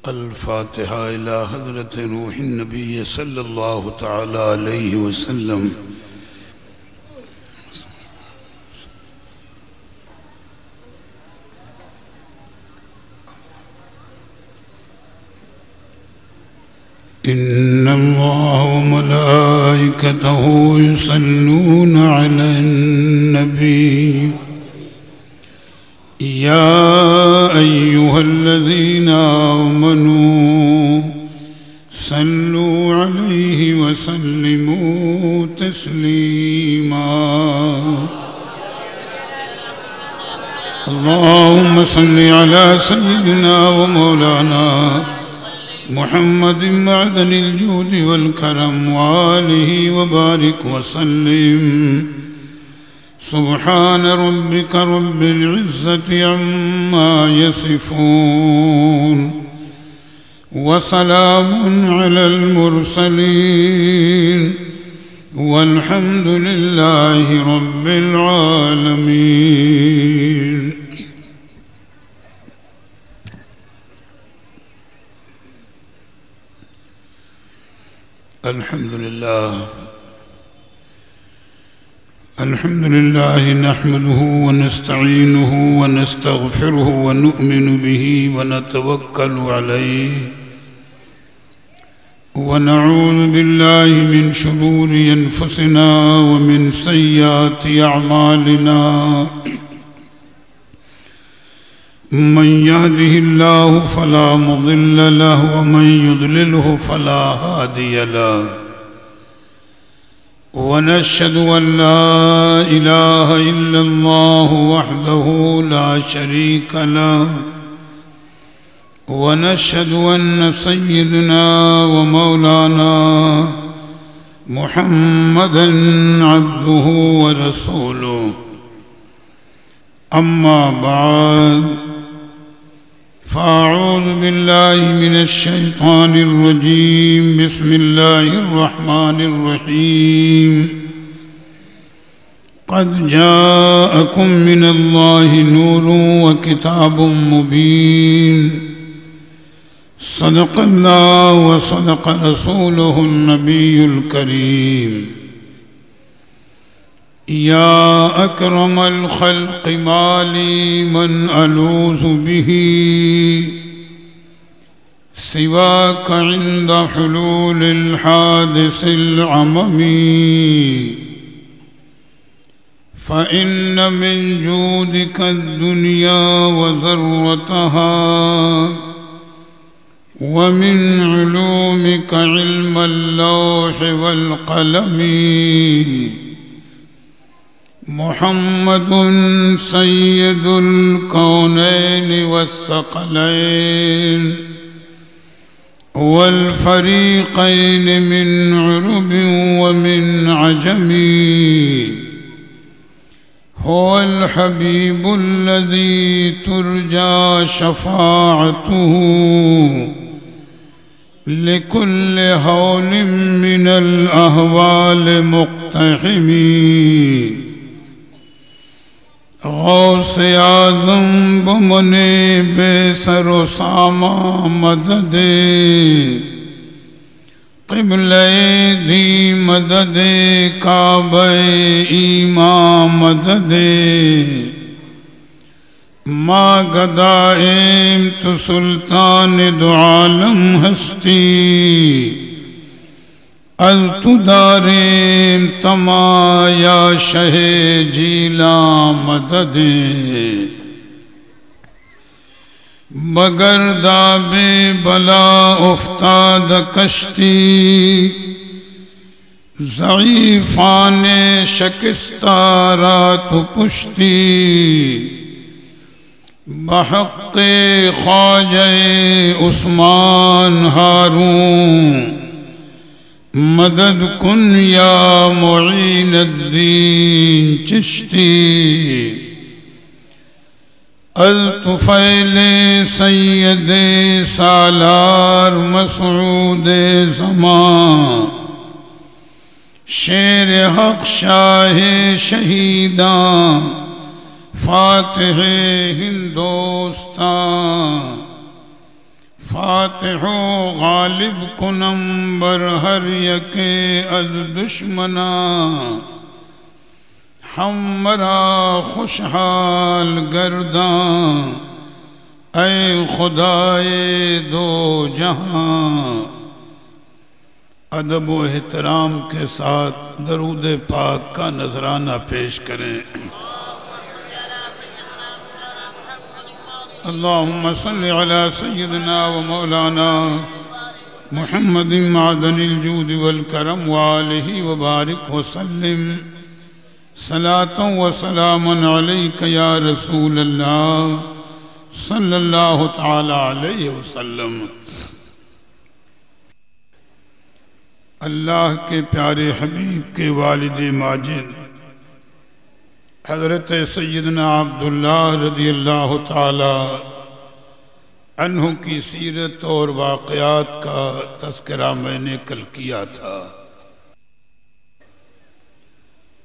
الفاتحة إلى حضرة روح النبي صلى الله تعالى عليه وسلم. إن الله وملائكته يصلون على النبي يا أيها الذين آمنوا صلوا عليه وسلموا تسليما. اللهم صل على سيدنا ومولانا محمد معدن الجود والكرم وآله وبارك وسلم. سبحان ربك رب العزة عما يصفون وسلام على المرسلين والحمد لله رب العالمين. الحمد لله نحمده ونستعينه ونستغفره ونؤمن به ونتوكل عليه ونعوذ بالله من شرور أنفسنا ومن سيئات أعمالنا. من يهده الله فلا مضل له ومن يضلله فلا هادي له. ونشهد أن لا إله إلا الله وحده لا شريك له. ونشهد أن سيدنا ومولانا محمدًا عبده ورسوله. أما بعد فأعوذ بالله من الشيطان الرجيم. بسم الله الرحمن الرحيم. قد جاءكم من الله نور وكتاب مبين. صدق الله وصدق رسوله النبي الكريم. يا أكرم الخلق ما لي من ألوذ به سواك عند حلول الحادث العممي. فإن من جودك الدنيا وذرتها ومن علومك علم اللوح والقلم. محمد سيد الكونين والثقلين والفريقين من عرب ومن عجم. هو الحبيب الذي ترجى شفاعته لكل هول من الأهوال مقتحم. غوث اعظم بمنی بے سر و ساما مدد. قبلہ دی مدد کعبہ ایمان مدد. ما گدائم تو سلطان دو عالم ہستی. التداریم تما یا شہ جیلا مدد. بگردہ بے بلا افتاد کشتی. ضعیفان شکستہ رات پشتی. بحق خواجہ عثمان ہارون. مدد کن یا معین الدین چشتی. الطفیل سید سالار مسعود زمان. شیر حق شاہ شہیدان فاتح ہندوستان. فاتح و غالب کنم بر ہر یک از دشمنا، ہمرا خوشحال گرداں اے خدائے دو جہاں۔ ادب و احترام کے ساتھ درود پاک کا نذرانہ پیش کریں۔ اللہم صلی علی سیدنا و مولانا محمد معدن الجود والکرم وآلہ وبارک وسلم صلاة و سلاما علیک یا رسول اللہ صلی اللہ تعالی علیہ وسلم۔ اللہ کے پیارے حبیب کے والد ماجد حضرت سیدنا عبداللہ رضی اللہ تعالی عنہ کی سیرت اور واقعات کا تذکرہ میں نے کل کیا تھا،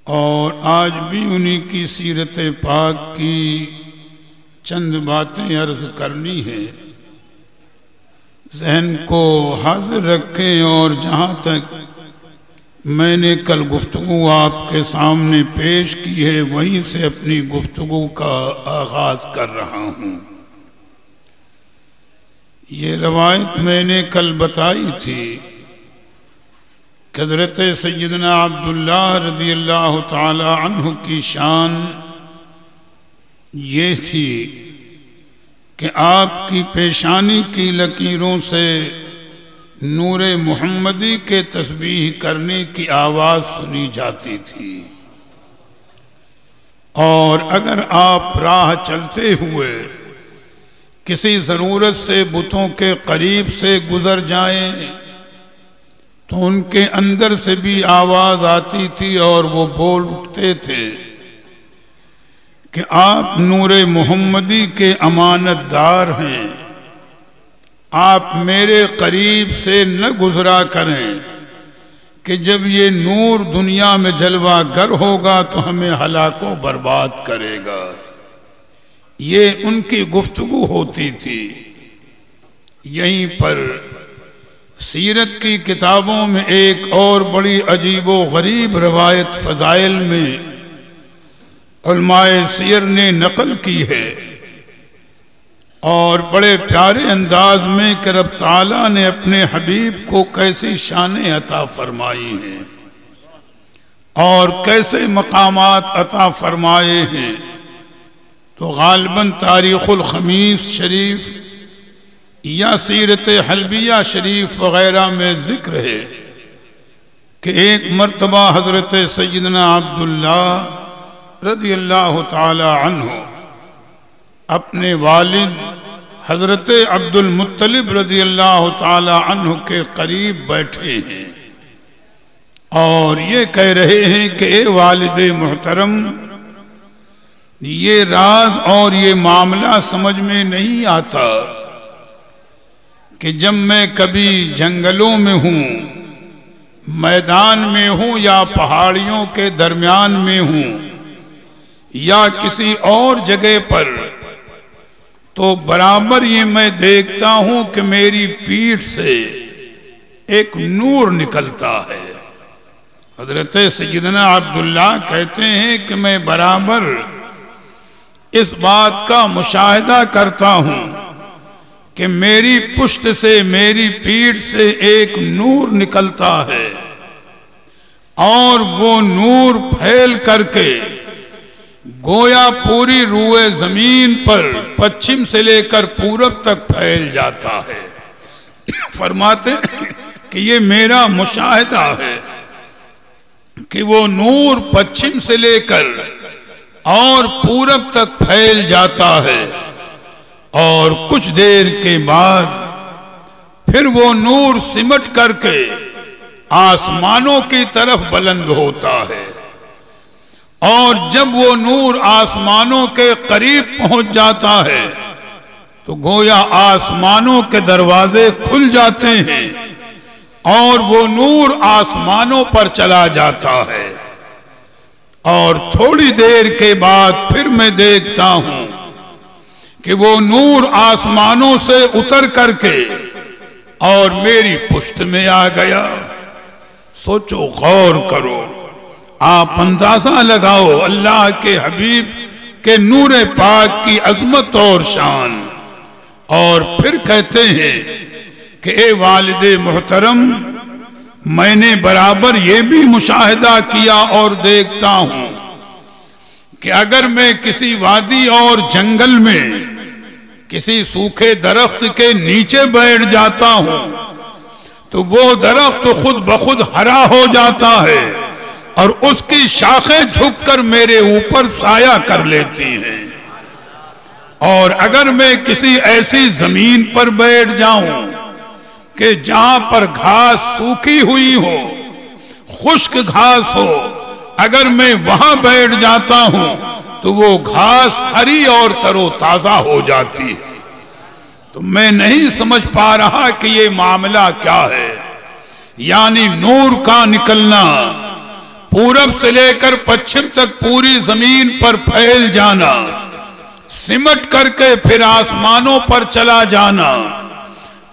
اور آج بھی انہی کی سیرت پاک کی چند باتیں عرض کرنی ہیں۔ ذہن کو حاضر رکھیں، اور جہاں تک میں نے کل گفتگو آپ کے سامنے پیش کی ہے وہیں سے اپنی گفتگو کا آغاز کر رہا ہوں۔ یہ روایت میں نے کل بتائی تھی کہ حضرت سیدنا عبداللہ رضی اللہ تعالی عنہ کی شان یہ تھی کہ آپ کی پیشانی کی لکیروں سے نور محمدی کے تسبیح کرنے کی آواز سنی جاتی تھی، اور اگر آپ راہ چلتے ہوئے کسی ضرورت سے بتوں کے قریب سے گزر جائیں تو ان کے اندر سے بھی آواز آتی تھی اور وہ بول اٹھتے تھے کہ آپ نور محمدی کے امانت دار ہیں، آپ میرے قریب سے نہ گزرا کریں کہ جب یہ نور دنیا میں جلوہ گر ہوگا تو ہمیں ہلاک و برباد کرے گا۔ یہ ان کی گفتگو ہوتی تھی۔ یہیں پر سیرت کی کتابوں میں ایک اور بڑی عجیب و غریب روایت فضائل میں علماء سیر نے نقل کی ہے، اور بڑے پیارے انداز میں کہ رب تعالیٰ نے اپنے حبیب کو کیسی شانیں عطا فرمائی ہیں اور کیسے مقامات عطا فرمائے ہیں۔ تو غالباً تاریخ الخمیس شریف یا سیرت حلبیہ شریف وغیرہ میں ذکر ہے کہ ایک مرتبہ حضرت سیدنا عبداللہ رضی اللہ تعالی عنہ اپنے والد حضرت عبد المطلب رضی اللہ تعالی عنہ کے قریب بیٹھے ہیں اور یہ کہہ رہے ہیں کہ اے والد محترم، یہ راز اور یہ معاملہ سمجھ میں نہیں آتا کہ جب میں کبھی جنگلوں میں ہوں، میدان میں ہوں یا پہاڑیوں کے درمیان میں ہوں یا کسی اور جگہ پر، تو برابر یہ میں دیکھتا ہوں کہ میری پیٹھ سے ایک نور نکلتا ہے۔ حضرت سیدنا عبداللہ کہتے ہیں کہ میں برابر اس بات کا مشاہدہ کرتا ہوں کہ میری پشت سے، میری پیٹھ سے ایک نور نکلتا ہے، اور وہ نور پھیل کر کے گویا پوری روئے زمین پر پچھم سے لے کر پورب تک پھیل جاتا ہے۔ فرماتے کہ یہ میرا مشاہدہ ہے کہ وہ نور پچھم سے لے کر اور پورب تک پھیل جاتا ہے، اور کچھ دیر کے بعد پھر وہ نور سمٹ کر کے آسمانوں کی طرف بلند ہوتا ہے، اور جب وہ نور آسمانوں کے قریب پہنچ جاتا ہے تو گویا آسمانوں کے دروازے کھل جاتے ہیں اور وہ نور آسمانوں پر چلا جاتا ہے، اور تھوڑی دیر کے بعد پھر میں دیکھتا ہوں کہ وہ نور آسمانوں سے اتر کر کے اور میری پشت میں آ گیا۔ سوچو، غور کرو، آپ اندازہ لگاؤ اللہ کے حبیب کے نور پاک کی عظمت اور شان، اور پھر کہتے ہیں کہ اے والد محترم، میں نے برابر یہ بھی مشاہدہ کیا اور دیکھتا ہوں کہ اگر میں کسی وادی اور جنگل میں کسی سوکھے درخت کے نیچے بیٹھ جاتا ہوں تو وہ درخت خود بخود ہرا ہو جاتا ہے اور اس کی شاخیں جھک کر میرے اوپر سایہ کر لیتی ہیں، اور اگر میں کسی ایسی زمین پر بیٹھ جاؤں کہ جہاں پر گھاس سوکھی ہوئی ہو، خشک گھاس ہو، اگر میں وہاں بیٹھ جاتا ہوں تو وہ گھاس ہری اور تر و تازہ ہو جاتی ہے۔ تو میں نہیں سمجھ پا رہا کہ یہ معاملہ کیا ہے، یعنی نور کا نکلنا، پورب سے لے کر پچھم تک پوری زمین پر پھیل جانا، سمٹ کر کے پھر آسمانوں پر چلا جانا،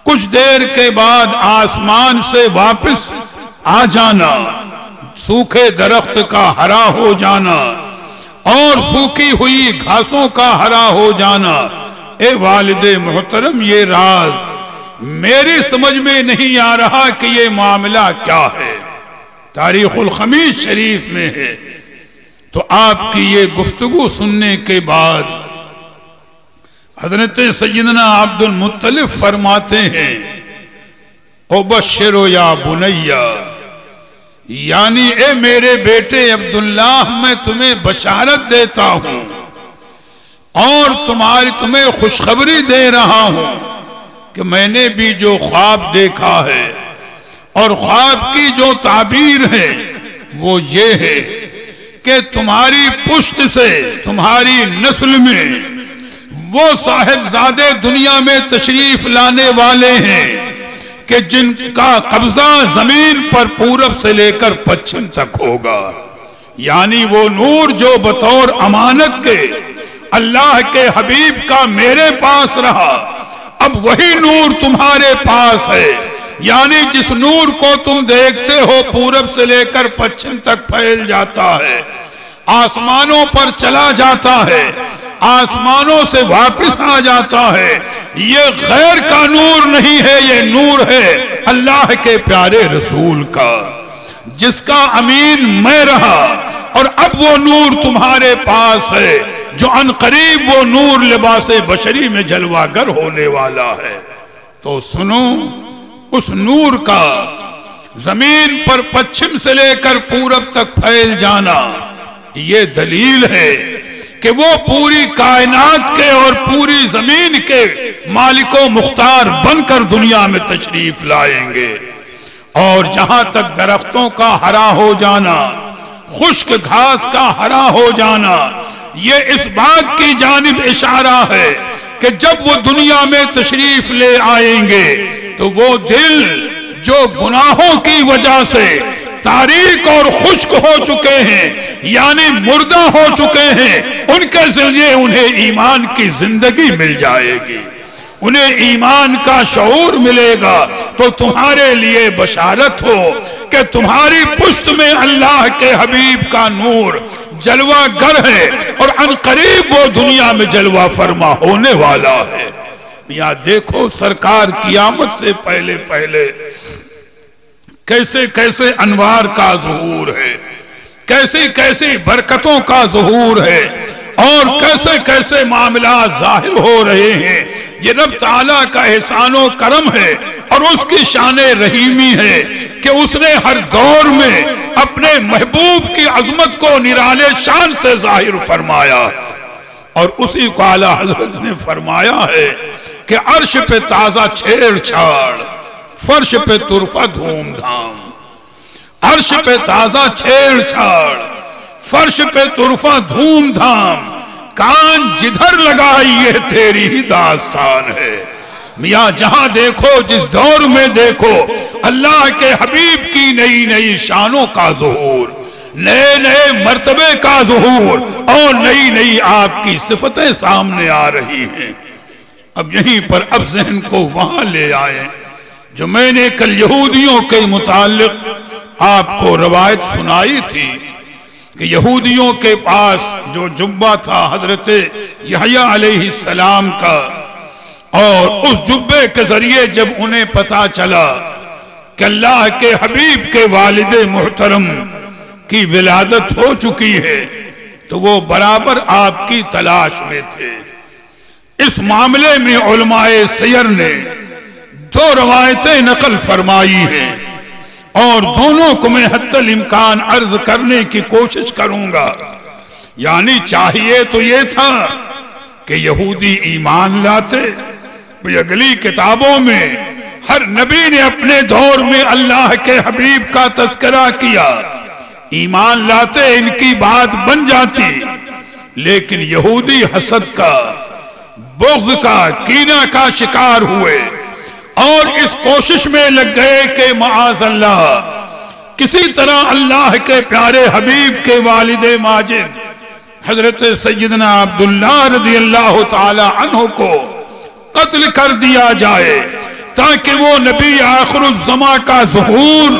کچھ دیر کے بعد آسمان سے واپس آ جانا، سوکھے درخت کا ہرا ہو جانا اور سوکھی ہوئی گھاسوں کا ہرا ہو جانا۔ اے والد محترم، یہ راز میری سمجھ میں نہیں آ رہا کہ یہ معاملہ کیا ہے، تاریخ الخمیس شریف میں ہے۔ تو آپ کی یہ گفتگو سننے کے بعد حضرت سیدنا عبد المطلب فرماتے ہیں، "ابشرو یا بنیا"، یعنی اے میرے بیٹے عبداللہ، میں تمہیں بشارت دیتا ہوں اور تمہیں خوشخبری دے رہا ہوں کہ میں نے بھی جو خواب دیکھا ہے اور خواب کی جو تعبیر ہے وہ یہ ہے کہ تمہاری پشت سے، تمہاری نسل میں وہ صاحبزادے دنیا میں تشریف لانے والے ہیں کہ جن کا قبضہ زمین پر پورب سے لے کر پچھم تک ہوگا، یعنی وہ نور جو بطور امانت کے اللہ کے حبیب کا میرے پاس رہا، اب وہی نور تمہارے پاس ہے، یعنی جس نور کو تم دیکھتے ہو پورب سے لے کر پچھم تک پھیل جاتا ہے، آسمانوں پر چلا جاتا ہے، آسمانوں سے واپس آ جاتا ہے، یہ غیر کا نور نہیں ہے، یہ نور ہے اللہ کے پیارے رسول کا، جس کا امین میں رہا، اور اب وہ نور تمہارے پاس ہے جو ان قریب وہ نور لباس بشری میں جلوہ گر ہونے والا ہے۔ تو سنو، اس نور کا زمین پر پچھم سے لے کر پورب تک پھیل جانا یہ دلیل ہے کہ وہ پوری کائنات کے اور پوری زمین کے مالک و مختار بن کر دنیا میں تشریف لائیں گے، اور جہاں تک درختوں کا ہرا ہو جانا، خشک گھاس کا ہرا ہو جانا، یہ اس بات کی جانب اشارہ ہے کہ جب وہ دنیا میں تشریف لے آئیں گے تو وہ دل جو گناہوں کی وجہ سے تاریک اور خشک ہو چکے ہیں، یعنی مردہ ہو چکے ہیں، ان کے ذریعے انہیں ایمان کی زندگی مل جائے گی، انہیں ایمان کا شعور ملے گا۔ تو تمہارے لیے بشارت ہو کہ تمہاری پشت میں اللہ کے حبیب کا نور جلوہ گر ہے، اور ان قریب وہ دنیا میں جلوہ فرما ہونے والا ہے۔ یہاں دیکھو، سرکار قیامت سے پہلے پہلے کیسے کیسے انوار کا ظہور ہے، کیسی کیسی برکتوں کا ظہور ہے، اور کیسے کیسے معاملات ظاہر ہو رہے ہیں۔ یہ رب تعالیٰ کا احسان و کرم ہے اور اس کی شان رحیمی ہے کہ اس نے ہر دور میں اپنے محبوب کی عظمت کو نرالے شان سے ظاہر فرمایا، اور اسی کو اعلیٰ حضرت نے فرمایا ہے کہ عرش پہ تازہ چھیڑ چھاڑ، فرش پہ طرفہ دھوم دھام، عرش پہ تازہ چھیڑ چھاڑ، فرش پہ طرفہ دھوم دھام، کان جدھر لگائی یہ تیری ہی داستان ہے۔ میاں جہاں دیکھو، جس دور میں دیکھو، اللہ کے حبیب کی نئی نئی شانوں کا ظہور، نئے نئے مرتبے کا ظہور، اور نئی نئی آپ کی صفتیں سامنے آ رہی ہیں۔ اب یہیں پر اب ذہن کو وہاں لے آئے جو میں نے کل یہودیوں کے متعلق آپ کو روایت سنائی تھی کہ یہودیوں کے پاس جو جبہ تھا حضرت یحییٰ علیہ السلام کا، اور اس جبے کے ذریعے جب انہیں پتا چلا کہ اللہ کے حبیب کے والد محترم کی ولادت ہو چکی ہے تو وہ برابر آپ کی تلاش میں تھے۔ اس معاملے میں علماء سیر نے دو روایتیں نقل فرمائی ہیں اور دونوں کو میں حتی الامکان عرض کرنے کی کوشش کروں گا۔ یعنی چاہیے تو یہ تھا کہ یہودی ایمان لاتے، اگلی کتابوں میں ہر نبی نے اپنے دور میں اللہ کے حبیب کا تذکرہ کیا، ایمان لاتے ان کی بات بن جاتی، لیکن یہودی حسد کا، بغض کا، کینہ کا شکار ہوئے اور اس کوشش میں لگ گئے کہ معاذ اللہ کسی طرح اللہ کے پیارے حبیب کے والد ماجد حضرت سیدنا عبداللہ رضی اللہ تعالی عنہ کو قتل کر دیا جائے تاکہ وہ نبی آخر الزمان کا ظہور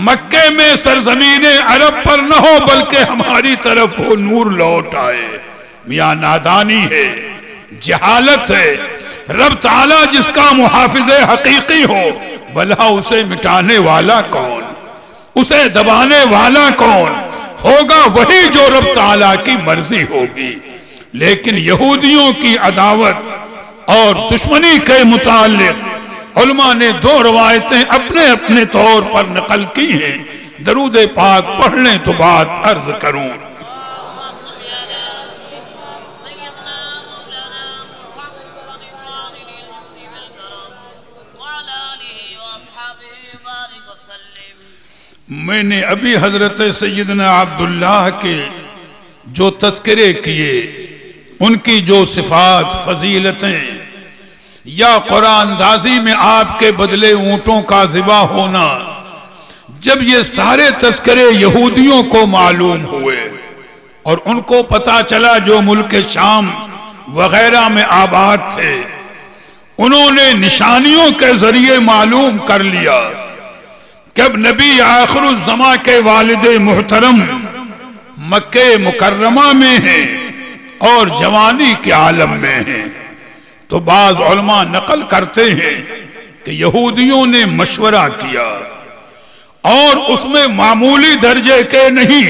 مکے میں سرزمین عرب پر نہ ہو بلکہ ہماری طرف وہ نور لوٹ آئے۔ میاں نادانی ہے، جہالت ہے، رب تعالیٰ جس کا محافظ حقیقی ہو بھلا اسے مٹانے والا کون، اسے دبانے والا کون ہوگا؟ وہی جو رب تعالیٰ کی مرضی ہوگی۔ لیکن یہودیوں کی عداوت اور دشمنی کے متعلق علماء نے دو روایتیں اپنے اپنے طور پر نقل کی ہیں، درود پاک پڑھ لیں تو بات عرض کروں۔ میں نے ابھی حضرت سیدنا عبداللہ کے جو تذکرے کیے، ان کی جو صفات، فضیلتیں، یا قرآن اندازی میں آپ کے بدلے اونٹوں کا ذبح ہونا، جب یہ سارے تذکرے یہودیوں کو معلوم ہوئے اور ان کو پتا چلا جو ملک شام وغیرہ میں آباد تھے، انہوں نے نشانیوں کے ذریعے معلوم کر لیا کہ اب نبی آخر الزمان کے والد محترم مکہ مکرمہ میں ہیں اور جوانی کے عالم میں ہیں۔ تو بعض علماء نقل کرتے ہیں کہ یہودیوں نے مشورہ کیا اور اس میں معمولی درجے کے نہیں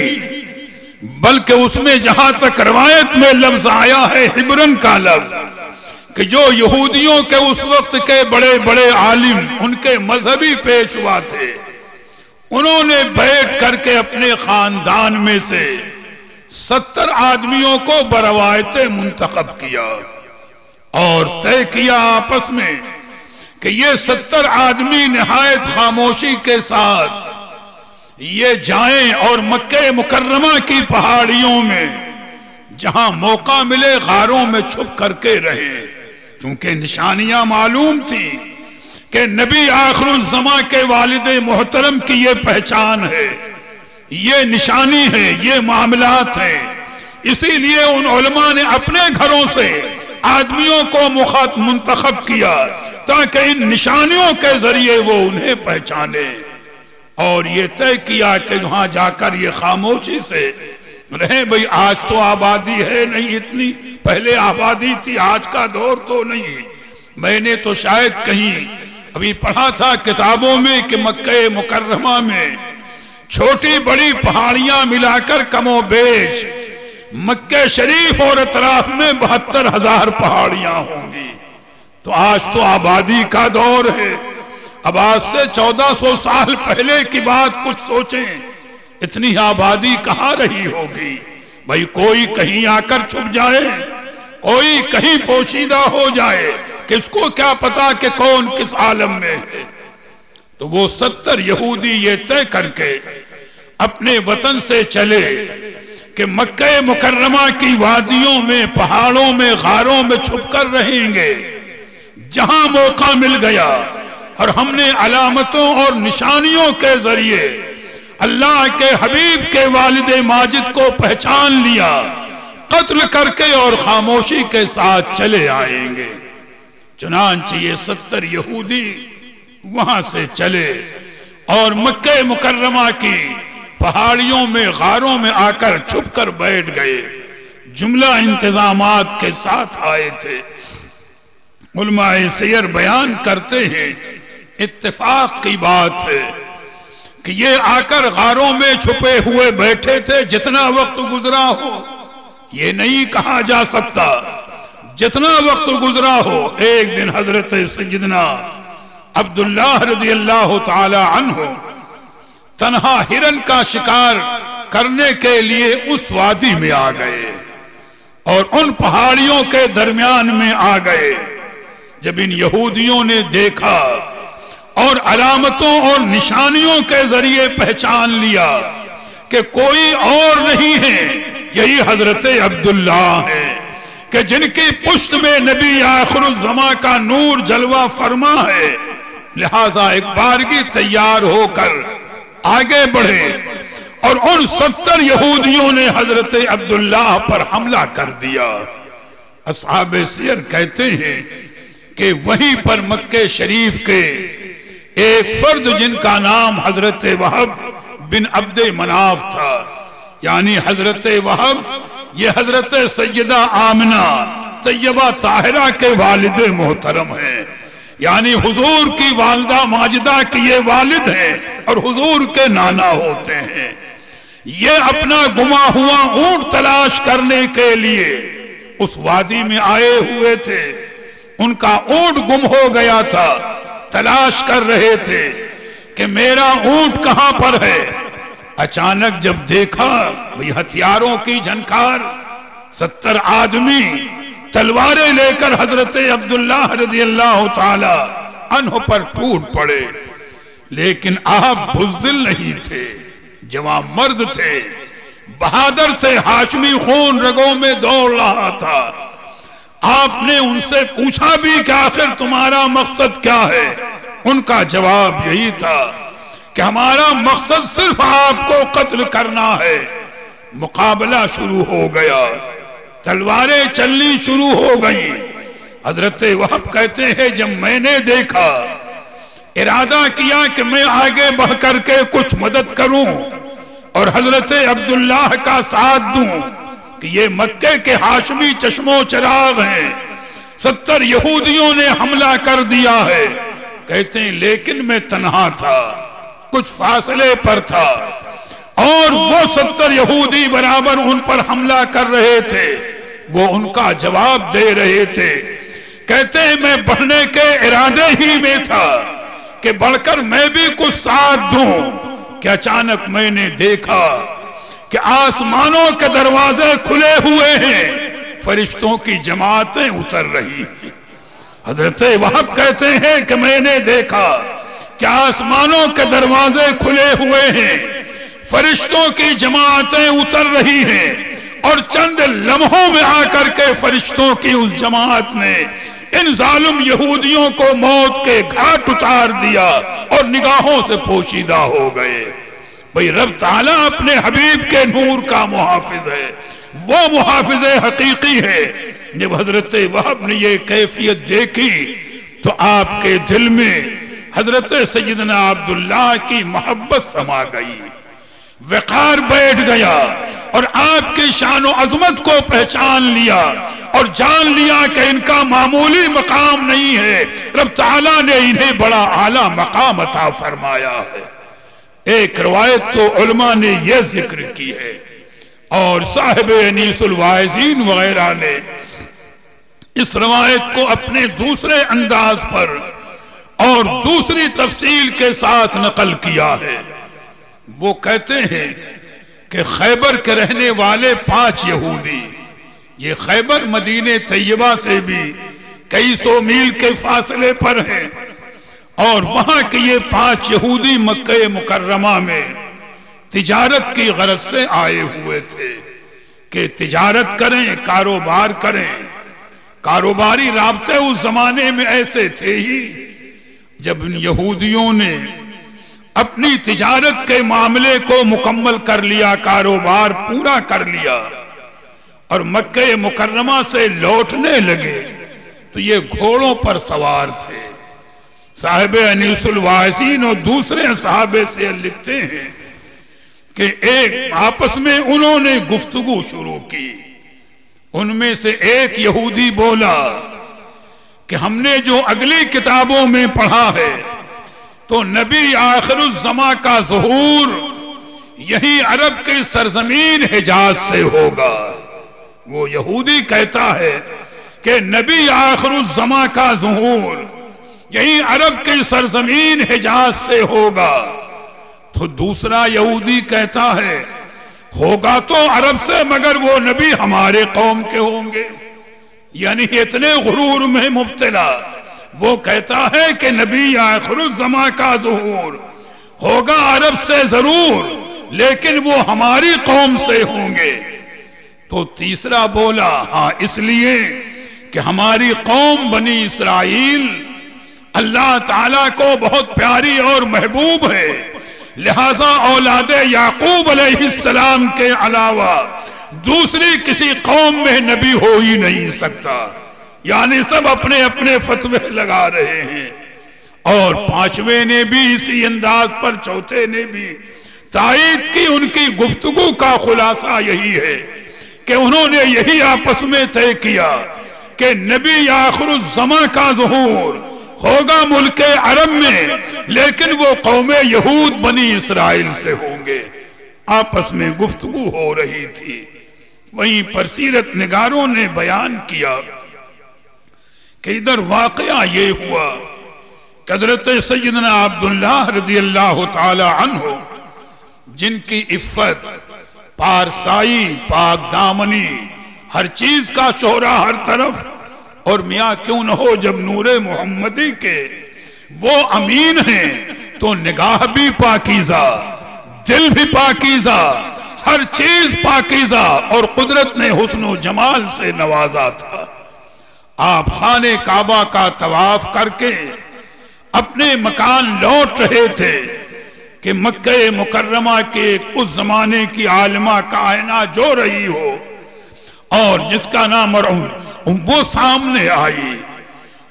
بلکہ اس میں جہاں تک روایت میں لفظ آیا ہے حبرن کا لفظ، کہ جو یہودیوں کے اس وقت کے بڑے بڑے عالم ان کے مذہبی پیشوا تھے، انہوں نے بیٹھ کر کے اپنے خاندان میں سے 70 آدمیوں کو بروایت منتخب کیا اور طے کیا آپس میں کہ یہ 70 آدمی نہایت خاموشی کے ساتھ یہ جائیں اور مکہ مکرمہ کی پہاڑیوں میں جہاں موقع ملے غاروں میں چھپ کر کے رہے، چونکہ نشانیاں معلوم تھی کہ نبی آخر الزمان کے والد محترم کی یہ پہچان ہے، یہ نشانی ہے، یہ معاملات ہیں۔ اسی لیے ان علماء نے اپنے گھروں سے آدمیوں کو منتخب کیا تاکہ ان نشانیوں کے ذریعے وہ انہیں پہچانے، اور یہ طے کیا کہ وہاں جا کر یہ خاموشی سے رہے۔ بھئی آج تو آبادی ہے نہیں اتنی، پہلے آبادی تھی، آج کا دور تو نہیں۔ میں نے تو شاید کہیں ابھی پڑھا تھا کتابوں میں کہ مکہ مکرمہ میں چھوٹی بڑی پہاڑیاں ملا کر کم و بیش مکہ شریف اور اطراف میں 72,000 پہاڑیاں ہوں گی۔ تو آج تو آبادی کا دور ہے، اب آج سے 1400 سال پہلے کی بات کچھ سوچیں، اتنی آبادی کہاں رہی ہوگی؟ بھئی کوئی کہیں آ کر چھپ جائے، کوئی کہیں پوشیدہ ہو جائے، کس کو کیا پتا کہ کون کس عالم میں ہے؟ تو وہ 70 یہودی یہ طے کر کے اپنے وطن سے چلے کہ مکہ مکرمہ کی وادیوں میں، پہاڑوں میں، غاروں میں چھپ کر رہیں گے، جہاں موقع مل گیا اور ہم نے علامتوں اور نشانیوں کے ذریعے اللہ کے حبیب کے والد ماجد کو پہچان لیا، قتل کر کے اور خاموشی کے ساتھ چلے آئیں گے۔ چنانچہ یہ 70 یہودی وہاں سے چلے اور مکہ مکرمہ کی پہاڑیوں میں غاروں میں آ کر چھپ کر بیٹھ گئے. جملہ انتظامات کے ساتھ آئے تھے. علماء سیر بیان کرتے ہیں اتفاق کی بات ہے کہ یہ آ کر غاروں میں چھپے ہوئے بیٹھے تھے. جتنا وقت گزرا ہو یہ نہیں کہا جا سکتا. جتنا وقت گزرا ہو ایک دن حضرت سیدنا عبداللہ رضی اللہ تعالی عنہ تنہا ہرن کا شکار کرنے کے لیے اس وادی میں آ گئے اور ان پہاڑیوں کے درمیان میں آ گئے. جب ان یہودیوں نے دیکھا اور علامتوں اور نشانیوں کے ذریعے پہچان لیا کہ کوئی اور نہیں ہے، یہی حضرت عبداللہ ہیں کہ جن کی پشت میں نبی آخر الزمان کا نور جلوہ فرما ہے، لہذا ایک بارگی تیار ہو کر آگے بڑھے اور ان 70 یہودیوں نے حضرت عبداللہ پر حملہ کر دیا. اصحاب سیر کہتے ہیں کہ وہیں پر مکہ شریف کے ایک فرد جن کا نام حضرت وہب بن عبد مناف تھا، یعنی حضرت وہب یہ حضرت سیدہ آمنہ طیبہ طاہرہ کے والد محترم ہیں، یعنی حضور کی والدہ ماجدہ کے یہ والد ہیں اور حضور کے نانا ہوتے ہیں. یہ اپنا گما ہوا اونٹ تلاش کرنے کے لیے اس وادی میں آئے ہوئے تھے. ان کا اونٹ گم ہو گیا تھا، تلاش کر رہے تھے کہ میرا اونٹ کہاں پر ہے. اچانک جب دیکھا بھئی ہتھیاروں کی جھنکار، 70 آدمی تلواریں لے کر حضرت عبداللہ رضی اللہ تعالی عنہ پر ٹوٹ پڑے. لیکن آپ بزدل نہیں تھے، جوان مرد تھے، بہادر تھے، ہاشمی خون رگوں میں دوڑ رہا تھا. آپ نے ان سے پوچھا بھی کہ آخر تمہارا مقصد کیا ہے؟ ان کا جواب یہی تھا کہ ہمارا مقصد صرف آپ کو قتل کرنا ہے. مقابلہ شروع ہو گیا، تلواریں چلنی شروع ہو گئیں. حضرت وہب کہتے ہیں جب میں نے دیکھا، ارادہ کیا کہ میں آگے بڑھ کر کے کچھ مدد کروں اور حضرت عبداللہ کا ساتھ دوں کہ یہ مکے کے ہاشمی چشم و چراغ ہیں، 70 یہودیوں نے حملہ کر دیا ہے. کہتے ہیں لیکن میں تنہا تھا، کچھ فاصلے پر تھا اور وہ 70 یہودی برابر ان پر حملہ کر رہے تھے. وہ ان کا جواب دے رہے تھے. کہتے ہیں میں بڑھنے کے ارادے ہی میں تھا کہ بڑھ کر میں بھی کچھ ساتھ دوں کہ اچانک میں نے دیکھا کہ آسمانوں کے دروازے کھلے ہوئے ہیں، فرشتوں کی جماعتیں اتر رہی ہیں. حضرت وہب کہتے ہیں کہ میں نے دیکھا کہ آسمانوں کے دروازے کھلے ہوئے ہیں، فرشتوں کی جماعتیں اتر رہی ہیں اور چند لمحوں میں آ کر کے فرشتوں کی اس جماعت نے ان ظالم یہودیوں کو موت کے گھاٹ اتار دیا اور نگاہوں سے پوشیدہ ہو گئے. بھئی رب تعالیٰ اپنے حبیب کے نور کا محافظ ہے، وہ محافظ حقیقی ہے. جب حضرت وہب نے یہ کیفیت دیکھی تو آپ کے دل میں حضرت سیدنا عبداللہ کی محبت سما گئی، وقار بیٹھ گیا اور آپ کی شان و عظمت کو پہچان لیا اور جان لیا کہ ان کا معمولی مقام نہیں ہے، رب تعالیٰ نے انہیں بڑا اعلیٰ مقام عطا فرمایا ہے. ایک روایت تو علماء نے یہ ذکر کی ہے اور صاحب انیس الواعظین وغیرہ نے اس روایت کو اپنے دوسرے انداز پر اور دوسری تفصیل کے ساتھ نقل کیا ہے. وہ کہتے ہیں کہ خیبر کے رہنے والے 5 یہودی، یہ خیبر مدینہ طیبہ سے بھی کئی سو میل کے فاصلے پر ہیں، اور وہاں کے یہ 5 یہودی مکہ مکرمہ میں تجارت کی غرض سے آئے ہوئے تھے کہ تجارت کریں، کاروبار کریں. کاروباری رابطے اس زمانے میں ایسے تھے ہی. جب ان یہودیوں نے اپنی تجارت کے معاملے کو مکمل کر لیا، کاروبار پورا کر لیا اور مکہ مکرمہ سے لوٹنے لگے تو یہ گھوڑوں پر سوار تھے۔ صاحب انیس الواعظین اور دوسرے صحابے سے لکھتے ہیں کہ ایک آپس میں انہوں نے گفتگو شروع کی۔ ان میں سے ایک یہودی بولا کہ ہم نے جو اگلی کتابوں میں پڑھا ہے تو نبی آخر الزماں کا ظہور یہی عرب کی سرزمین حجاز سے ہوگا۔ وہ یہودی کہتا ہے کہ نبی آخر الزماں کا ظہور یہی عرب کی سرزمین حجاز سے ہوگا۔ تو دوسرا یہودی کہتا ہے ہوگا تو عرب سے، مگر وہ نبی ہمارے قوم کے ہوں گے۔ یعنی اتنے غرور میں مبتلا، وہ کہتا ہے کہ نبی آخر الزماں کا ظہور ہوگا عرب سے ضرور، لیکن وہ ہماری قوم سے ہوں گے۔ تو تیسرا بولا ہاں اس لیے کہ ہماری قوم بنی اسرائیل اللہ تعالیٰ کو بہت پیاری اور محبوب ہے، لہذا اولاد یعقوب علیہ السلام کے علاوہ دوسری کسی قوم میں نبی ہو ہی نہیں سکتا۔ یعنی سب اپنے اپنے فتوے لگا رہے ہیں۔ اور پانچویں نے بھی اسی انداز پر، چوتھے نے بھی تائید کی۔ ان کی گفتگو کا خلاصہ یہی ہے کہ انہوں نے یہی آپس میں طے کیا کہ نبی آخر الزماں کا ظہور ہوگا ملک عرب میں، لیکن وہ قوم یہود بنی اسرائیل سے ہوں گے۔ آپس میں گفتگو ہو رہی تھی۔ وہیں پر سیرت نگاروں نے بیان کیا کہ ادھر واقعہ یہ ہوا کہ حضرت سیدنا عبداللہ رضی اللہ تعالی عنہ، جن کی عفت، پارسائی، پاک دامنی، ہر چیز کا شہرہ ہر طرف، اور میاں کیوں نہ ہو جب نور محمدی کے وہ امین ہیں تو نگاہ بھی پاکیزہ، دل بھی پاکیزہ، ہر چیز پاکیزہ، اور قدرت نے حسن و جمال سے نوازا تھا۔ آپ خانہ کعبہ کا طواف کر کے اپنے مکان لوٹ رہے تھے کہ مکہ مکرمہ کے اس زمانے کی عالمہ کائنات جو رہی ہو اور جس کا نام مرحوم، وہ سامنے آئی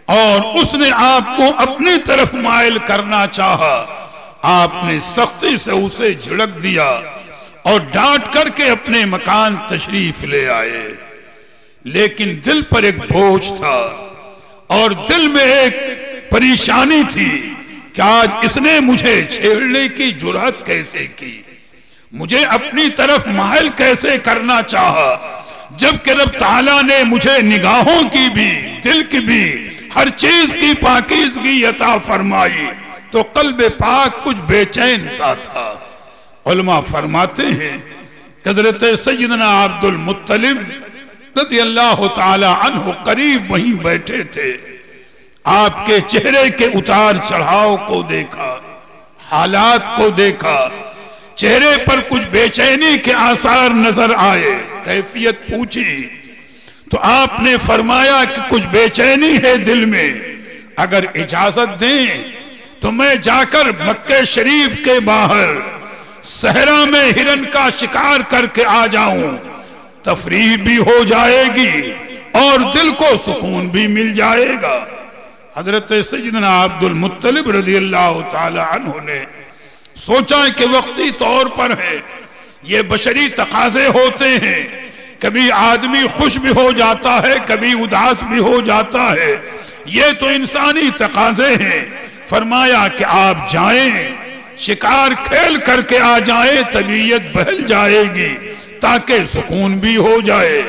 اور اس نے آپ کو اپنی طرف مائل کرنا چاہا۔ آپ نے سختی سے اسے جھڑک دیا اور ڈانٹ کر کے اپنے مکان تشریف لے آئے۔ لیکن دل پر ایک بوجھ تھا اور دل میں ایک پریشانی تھی کہ آج اس نے مجھے چھیڑنے کی جرأت کیسے کی، مجھے اپنی طرف مائل کیسے کرنا چاہا، جبکہ رب تعالیٰ نے مجھے نگاہوں کی بھی، دل کی بھی، ہر چیز کی پاکیزگی عطا فرمائی۔ تو قلب پاک کچھ بے چین سا تھا۔ علماء فرماتے ہیں حضرت سیدنا عبد المطلب رضی اللہ تعالی عنہ قریب وہیں بیٹھے تھے۔ آپ کے چہرے کے اتار چڑھاؤ کو دیکھا، حالات کو دیکھا، چہرے پر کچھ بے چینی کے آثار نظر آئے۔ کیفیت پوچھی تو آپ نے فرمایا کہ کچھ بے چینی ہے دل میں، اگر اجازت دیں تو میں جا کر مکہ شریف کے باہر صحرا میں ہرن کا شکار کر کے آ جاؤں، تفریح بھی ہو جائے گی اور دل کو سکون بھی مل جائے گا۔ حضرت سیدنا عبد المطلب رضی اللہ تعالی عنہ نے سوچا کہ وقتی طور پر ہے، یہ بشری تقاضے ہوتے ہیں، کبھی آدمی خوش بھی ہو جاتا ہے، کبھی اداس بھی ہو جاتا ہے، یہ تو انسانی تقاضے ہیں۔ فرمایا کہ آپ جائیں، شکار کھیل کر کے آ جائیں، طبیعت بہل جائے گی تاکہ سکون بھی ہو جائے۔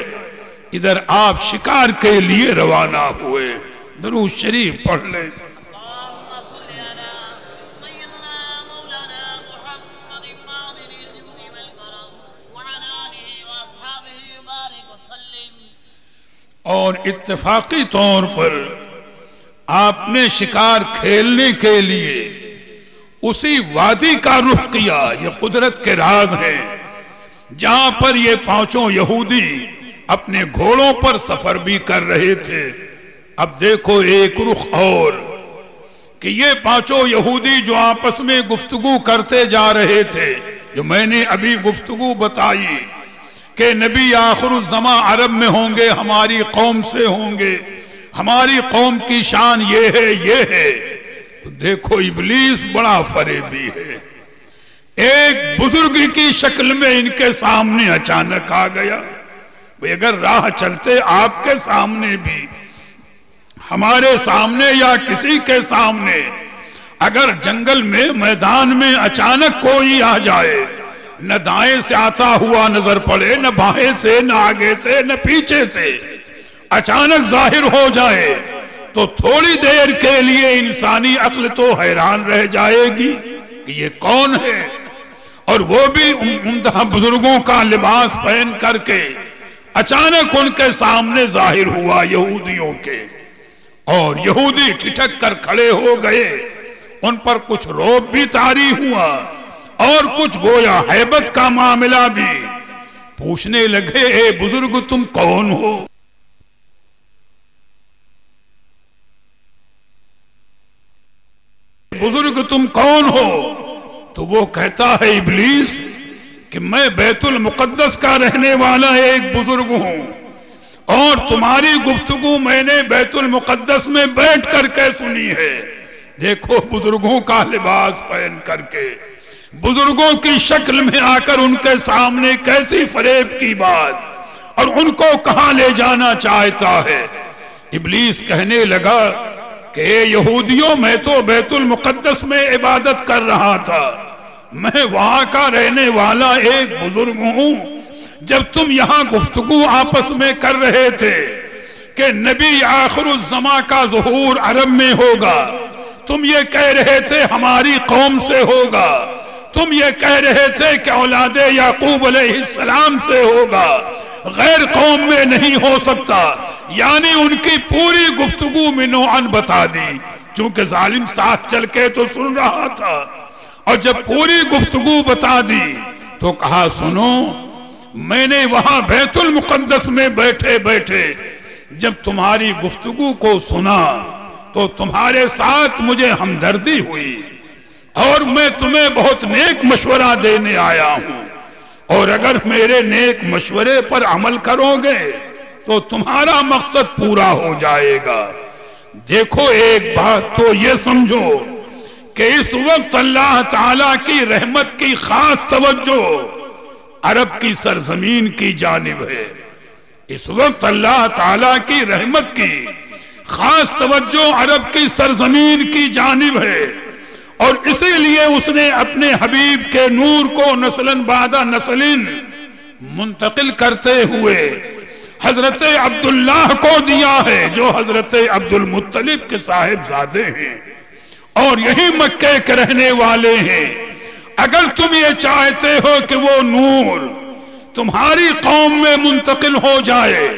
ادھر آپ شکار کے لیے روانہ ہوئے۔ درود شریف پڑھ لیں۔ اور اتفاقی طور پر آپ نے شکار کھیلنے کے لیے اسی وادی کا رخ کیا۔ یہ قدرت کے راز ہیں جہاں پر یہ پانچوں یہودی اپنے گھوڑوں پر سفر بھی کر رہے تھے۔ اب دیکھو ایک رخ اور کہ یہ پانچوں یہودی جو آپس میں گفتگو کرتے جا رہے تھے، جو میں نے ابھی گفتگو بتائی کہ نبی آخر الزماں عرب میں ہوں گے، ہماری قوم سے ہوں گے، ہماری قوم کی شان یہ ہے تو دیکھو ابلیس بڑا فریبی ہے، ایک بزرگ کی شکل میں ان کے سامنے اچانک آ گیا۔ اگر راہ چلتے آپ کے سامنے بھی، ہمارے سامنے یا کسی کے سامنے اگر جنگل میں میدان میں اچانک کوئی آ جائے، نہ دائیں سے آتا ہوا نظر پڑے، نہ بائیں سے، نہ آگے سے، نہ پیچھے سے، اچانک ظاہر ہو جائے تو تھوڑی دیر کے لیے انسانی عقل تو حیران رہ جائے گی کہ یہ کون ہے، اور وہ بھی عمدہ بزرگوں کا لباس پہن کر کے اچانک ان کے سامنے ظاہر ہوا یہودیوں کے، اور یہودی ٹھٹک کر کھڑے ہو گئے، ان پر کچھ رعب بھی طاری ہوا اور کچھ گویا ہیبت کا معاملہ بھی۔ پوچھنے لگے اے بزرگ تم کون ہو؟ بزرگ تم کون ہو؟ تو وہ کہتا ہے ابلیس کہ میں بیت المقدس کا رہنے والا ایک بزرگ ہوں، اور تمہاری گفتگو میں نے بیت المقدس میں بیٹھ کر کے سنی ہے۔ دیکھو بزرگوں کا لباس پہن کر کے، بزرگوں کی شکل میں آ کر ان کے سامنے کیسی فریب کی بات، اور ان کو کہاں لے جانا چاہتا ہے۔ ابلیس کہنے لگا کہ اے یہودیوں، میں تو بیت المقدس میں عبادت کر رہا تھا، میں وہاں کا رہنے والا ایک بزرگ ہوں۔ جب تم یہاں گفتگو آپس میں کر رہے تھے کہ نبی آخر الزمان کا ظہور عرب میں ہوگا، تم یہ کہہ رہے تھے ہماری قوم سے ہوگا، تم یہ کہہ رہے تھے کہ اولاد یعقوب علیہ السلام سے ہوگا، غیر قوم میں نہیں ہو سکتا۔ یعنی ان کی پوری گفتگو میں نوعاً بتا دی، چونکہ ظالم ساتھ چل کے تو سن رہا تھا، اور جب پوری گفتگو بتا دی تو کہا سنو، میں نے وہاں بیت المقدس میں بیٹھے بیٹھے جب تمہاری گفتگو کو سنا تو تمہارے ساتھ مجھے ہمدردی ہوئی، اور میں تمہیں بہت نیک مشورہ دینے آیا ہوں، اور اگر میرے نیک مشورے پر عمل کرو گے تو تمہارا مقصد پورا ہو جائے گا۔ دیکھو ایک بات تو یہ سمجھو کہ اس وقت اللہ تعالیٰ کی رحمت کی خاص توجہ عرب کی سرزمین کی جانب ہے۔ اس وقت اللہ تعالیٰ کی رحمت کی خاص توجہ عرب کی سرزمین کی جانب ہے، اور اسی لیے اس نے اپنے حبیب کے نور کو نسلاً بعد نسلن منتقل کرتے ہوئے حضرت عبداللہ کو دیا ہے، جو حضرت عبد المطلب کے صاحب زادے ہیں اور یہی مکے کے رہنے والے ہیں۔ اگر تم یہ چاہتے ہو کہ وہ نور تمہاری قوم میں منتقل ہو جائے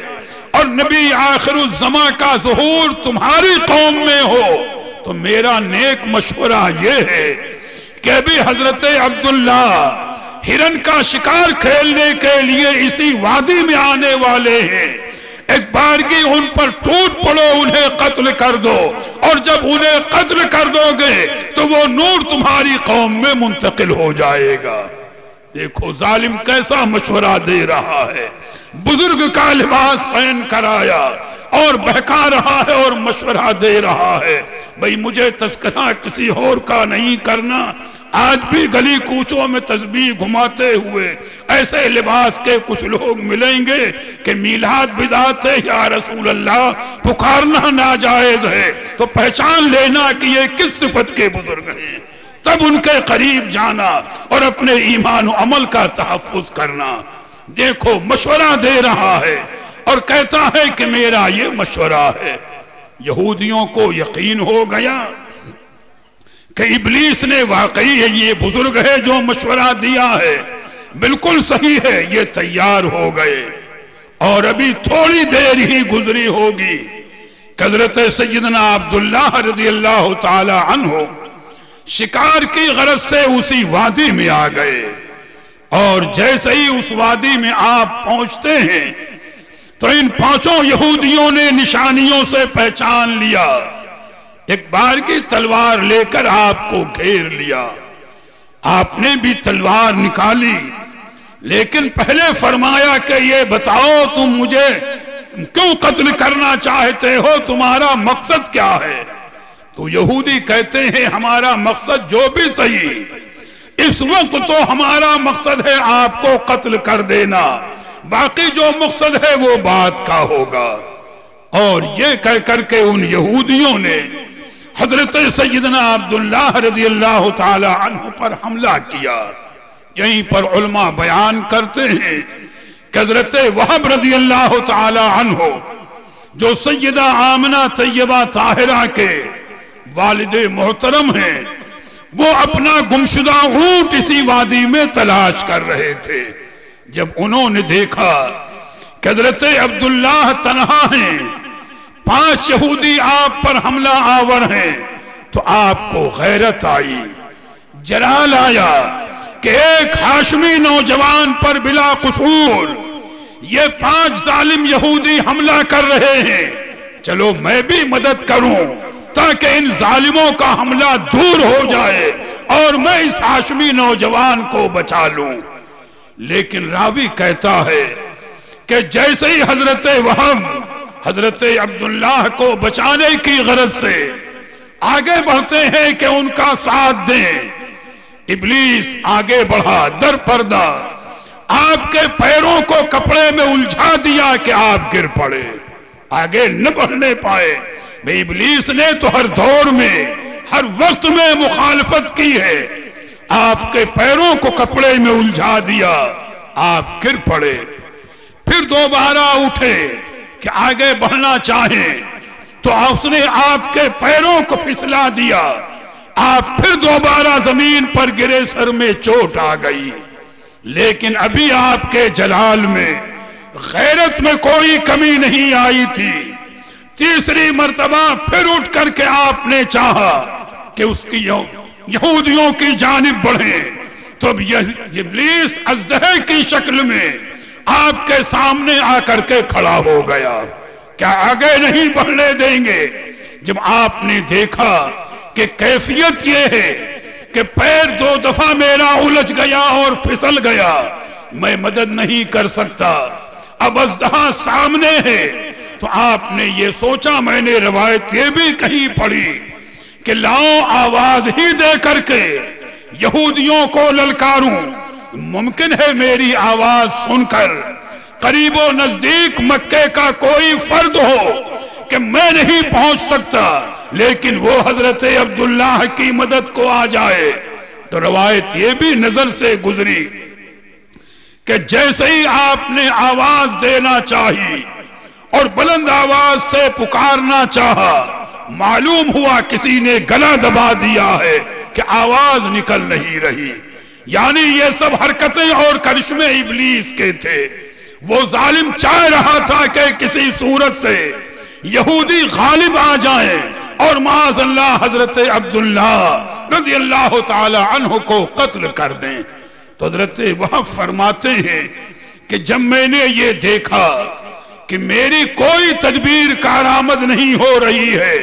اور نبی آخر الزمان کا ظہور تمہاری قوم میں ہو، تو میرا نیک مشورہ یہ ہے کہ ابھی حضرت عبداللہ ہرن کا شکار کھیلنے کے لیے اسی وادی میں آنے والے ہیں، ایک بارگی ان پر ٹوٹ پڑو، انہیں قتل کر دو، اور جب انہیں قتل کر دو گے تو وہ نور تمہاری قوم میں منتقل ہو جائے گا۔ دیکھو ظالم کیسا مشورہ دے رہا ہے، بزرگ کا لباس پہن کر آیا اور بہکا رہا ہے اور مشورہ دے رہا ہے۔ بھئی مجھے تذکرہ کسی اور کا نہیں کرنا، آج بھی گلی کوچوں میں تسبیح گھماتے ہوئے ایسے لباس کے کچھ لوگ ملیں گے کہ میلاد بدعت ہے یا رسول اللہ پکارنا ناجائز ہے، تو پہچان لینا کہ یہ کس صفت کے بزرگ ہیں، تب ان کے قریب جانا اور اپنے ایمان و عمل کا تحفظ کرنا۔ دیکھو مشورہ دے رہا ہے اور کہتا ہے کہ میرا یہ مشورہ ہے۔ یہودیوں کو یقین ہو گیا کہ ابلیس نے واقعی یہ بزرگ ہے جو مشورہ دیا ہے، بالکل صحیح ہے، یہ تیار ہو گئے، اور ابھی تھوڑی دیر ہی گزری ہوگی حضرت سیدنا عبداللہ رضی اللہ تعالی عنہ شکار کی غرض سے اسی وادی میں آ گئے، اور جیسے ہی اس وادی میں آپ پہنچتے ہیں تو ان پانچوں یہودیوں نے نشانیوں سے پہچان لیا، ایک بارگی تلوار لے کر آپ کو گھیر لیا۔ آپ نے بھی تلوار نکالی، لیکن پہلے فرمایا کہ یہ بتاؤ تم مجھے کیوں قتل کرنا چاہتے ہو، تمہارا مقصد کیا ہے؟ تو یہودی کہتے ہیں ہمارا مقصد جو بھی صحیح، اس وقت تو ہمارا مقصد ہے آپ کو قتل کر دینا، باقی جو مقصد ہے وہ بات کا ہوگا۔ اور یہ کہہ کر کے ان یہودیوں نے حضرت سیدنا عبداللہ رضی اللہ تعالی عنہ پر حملہ کیا۔ یہیں پر علماء بیان کرتے ہیں کہ حضرت وہب رضی اللہ تعالی عنہ جو سیدہ آمنہ طیبہ طاہرہ کے والد محترم ہیں، وہ اپنا گمشدہ اونٹ اسی وادی میں تلاش کر رہے تھے۔ جب انہوں نے دیکھا کہ حضرت عبداللہ تنہا ہیں، 5 یہودی آپ پر حملہ آور ہیں، تو آپ کو غیرت آئی، جلال آیا کہ ایک ہاشمی نوجوان پر بلا قصور یہ 5 ظالم یہودی حملہ کر رہے ہیں، چلو میں بھی مدد کروں تاکہ ان ظالموں کا حملہ دور ہو جائے اور میں اس ہاشمی نوجوان کو بچا لوں۔ لیکن راوی کہتا ہے کہ جیسے ہی حضرت وہب حضرت عبداللہ کو بچانے کی غرض سے آگے بڑھتے ہیں کہ ان کا ساتھ دیں، ابلیس آگے بڑھا، در پردہ آپ کے پیروں کو کپڑے میں الجھا دیا کہ آپ گر پڑے، آگے نہ بڑھنے پائے۔ ابلیس نے تو ہر دور میں ہر وقت میں مخالفت کی ہے، آپ کے پیروں کو کپڑے میں الجھا دیا، آپ گر پڑے۔ پھر دوبارہ اٹھے کہ آگے بڑھنا چاہیں تو اس نے آپ کے پیروں کو پھسلا دیا، آپ پھر دوبارہ زمین پر گرے، سر میں چوٹ آ گئی۔ لیکن ابھی آپ کے جلال میں غیرت میں کوئی کمی نہیں آئی تھی۔ تیسری مرتبہ پھر اٹھ کر کے آپ نے چاہا کہ اس کی یہودیوں کی جانب بڑھیں، تو اب ابلیس اژدہے کی شکل میں آپ کے سامنے آ کر کے کھڑا ہو گیا، کیا آگے نہیں بڑھنے دیں گے؟ جب آپ نے دیکھا کہ کیفیت یہ ہے کہ پیر 2 دفعہ میرا الجھ گیا اور پھسل گیا، میں مدد نہیں کر سکتا، اب اژدہا سامنے ہے، تو آپ نے یہ سوچا، میں نے روایت یہ بھی کہیں پڑھی کہ لاؤ آواز ہی دے کر کے یہودیوں کو للکاروں، ممکن ہے میری آواز سن کر قریب و نزدیک مکے کا کوئی فرد ہو کہ میں نہیں پہنچ سکتا، لیکن وہ حضرت عبداللہ کی مدد کو آ جائے۔ تو روایت یہ بھی نظر سے گزری کہ جیسے ہی آپ نے آواز دینا چاہی اور بلند آواز سے پکارنا چاہا، معلوم ہوا کسی نے گلا دبا دیا ہے کہ آواز نکل نہیں رہی۔ یعنی یہ سب حرکتیں اور کرشمے ابلیس کے تھے۔ وہ ظالم چاہ رہا تھا کہ کسی صورت سے یہودی غالب آ جائیں اور معاذ اللہ حضرت عبداللہ رضی اللہ تعالی عنہ کو قتل کر دیں۔ تو حضرت وہب فرماتے ہیں کہ جب میں نے یہ دیکھا کہ میری کوئی تدبیر کارآمد نہیں ہو رہی ہے،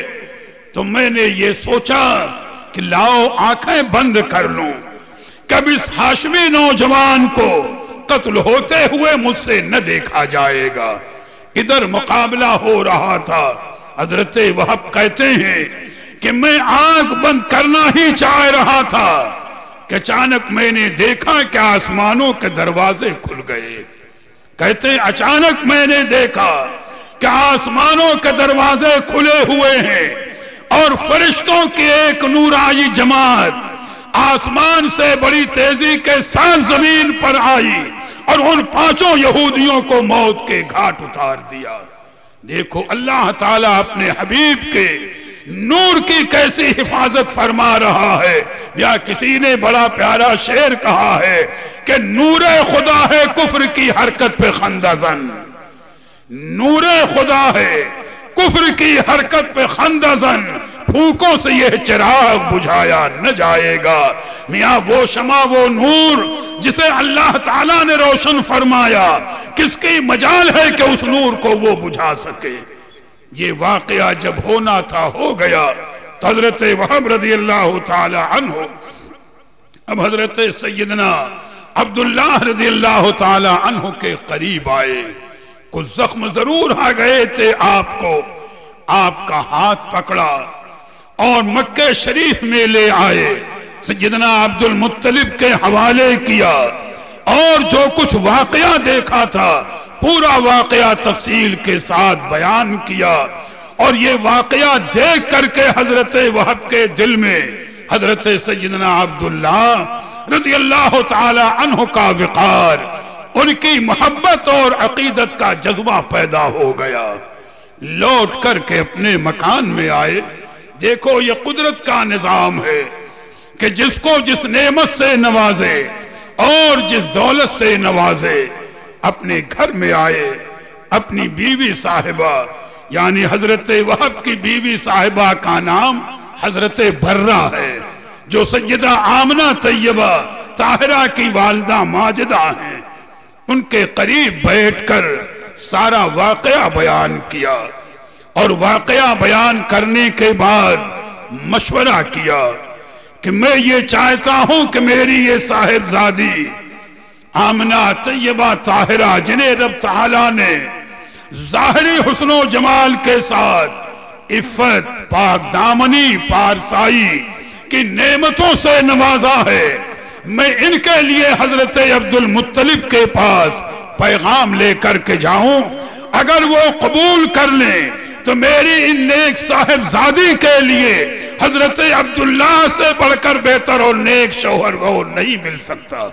تو میں نے یہ سوچا کہ لاؤ آنکھیں بند کر لوں، کب اس ہاشمی نوجوان کو قتل ہوتے ہوئے مجھ سے نہ دیکھا جائے گا۔ ادھر مقابلہ ہو رہا تھا۔ حضرت وہب کہتے ہیں کہ میں آنکھ بند کرنا ہی چاہ رہا تھا کہ اچانک میں نے دیکھا کہ آسمانوں کے دروازے کھل گئے۔ کہتے ہیں اچانک میں نے دیکھا کہ آسمانوں کے دروازے کھلے ہوئے ہیں اور فرشتوں کی ایک نورائی جماعت آسمان سے بڑی تیزی کے ساتھ زمین پر آئی اور ان 5 یہودیوں کو موت کے گھاٹ اتار دیا۔ دیکھو اللہ تعالیٰ اپنے حبیب کے نور کی کیسی حفاظت فرما رہا ہے۔ یا کسی نے بڑا پیارا شعر کہا ہے کہ نور خدا ہے کفر کی حرکت پہ خندہ زن، نور خدا ہے کفر کی حرکت پہ خندہ زن، پھونکوں سے یہ چراغ بجھایا نہ جائے گا۔ میاں وہ شمع وہ نور جسے اللہ تعالیٰ نے روشن فرمایا، کس کی مجال ہے کہ اس نور کو وہ بجھا سکے؟ یہ واقعہ جب ہونا تھا ہو گیا۔ تو حضرت وہب رضی اللہ تعالی عنہ اب حضرت سیدنا عبداللہ رضی اللہ تعالی عنہ کے قریب آئے، کچھ زخم ضرور آ گئے تھے آپ کو، آپ کا ہاتھ پکڑا اور مکہ شریف میں لے آئے، سیدنا عبد المطلب کے حوالے کیا، اور جو کچھ واقعہ دیکھا تھا پورا واقعہ تفصیل کے ساتھ بیان کیا، اور یہ واقعہ دیکھ کر کے حضرت وہب کے دل میں حضرت سیدنا عبداللہ رضی اللہ تعالی عنہ کا وقار، ان کی محبت اور عقیدت کا جذبہ پیدا ہو گیا، لوٹ کر کے اپنے مکان میں آئے۔ دیکھو یہ قدرت کا نظام ہے کہ جس کو جس نعمت سے نوازے اور جس دولت سے نوازے، اپنے گھر میں آئے، اپنی بیوی صاحبہ یعنی حضرت وہب کی بیوی صاحبہ کا نام حضرت برہ ہے، جو سیدہ آمنہ طیبہ طاہرہ کی والدہ ماجدہ ہیں، ان کے قریب بیٹھ کر سارا واقعہ بیان کیا، اور واقعہ بیان کرنے کے بعد مشورہ کیا کہ میں یہ چاہتا ہوں کہ میری یہ صاحبزادی آمنہ طیبہ طاہرہ، جنہیں رب تعالیٰ نے ظاہری حسن و جمال کے ساتھ عفت، پاک دامنی، پارسائی کی نعمتوں سے نوازا ہے، میں ان کے لیے حضرت عبد المطلب کے پاس پیغام لے کر کے جاؤں، اگر وہ قبول کر لیں تو میری ان نیک صاحبزادی کے لیے حضرت عبداللہ سے بڑھ کر بہتر اور نیک شوہر وہ نہیں مل سکتا۔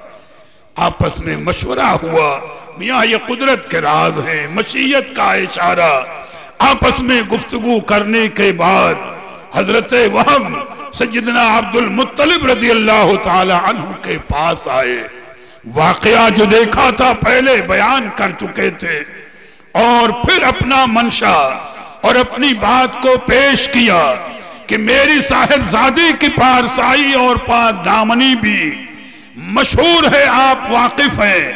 آپس میں مشورہ ہوا، میاں یہ قدرت کے راز ہیں، مشیت کا اشارہ، آپس میں گفتگو کرنے کے بعد حضرت وہب سیدنا عبد المطلب رضی اللہ تعالی عنہ کے پاس آئے، واقعہ جو دیکھا تھا پہلے بیان کر چکے تھے، اور پھر اپنا منشا اور اپنی بات کو پیش کیا کہ میری صاحبزادی کی پارسائی اور پاک دامنی بھی مشہور ہے، آپ واقف ہیں،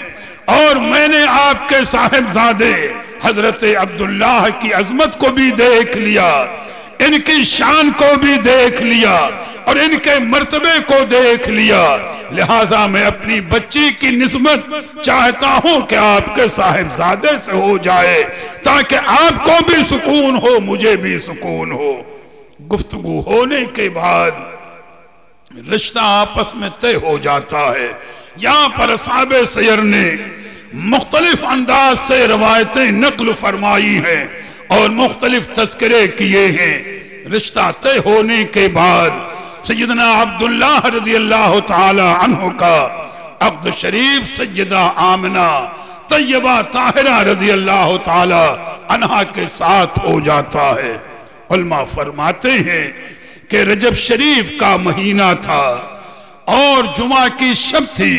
اور میں نے آپ کے صاحبزادے حضرت عبداللہ کی عظمت کو بھی دیکھ لیا، ان کی شان کو بھی دیکھ لیا، اور ان کے مرتبے کو دیکھ لیا، لہٰذا میں اپنی بچی کی نسبت چاہتا ہوں کہ آپ کے صاحبزادے سے ہو جائے، تاکہ آپ کو بھی سکون ہو، مجھے بھی سکون ہو۔ گفتگو ہونے کے بعد رشتہ آپس میں طے ہو جاتا ہے۔ یہاں پر اصحاب سیر نے مختلف انداز سے روایتیں نقل فرمائی ہیں اور مختلف تذکرے کیے ہیں۔ رشتہ طے ہونے کے بعد سیدنا عبداللہ رضی اللہ تعالی عنہ کا عقد شریف سیدہ آمنہ طیبہ طاہرہ رضی اللہ تعالی عنہ کے ساتھ ہو جاتا ہے۔ علماء فرماتے ہیں کہ رجب شریف کا مہینہ تھا اور جمعہ کی شب تھی،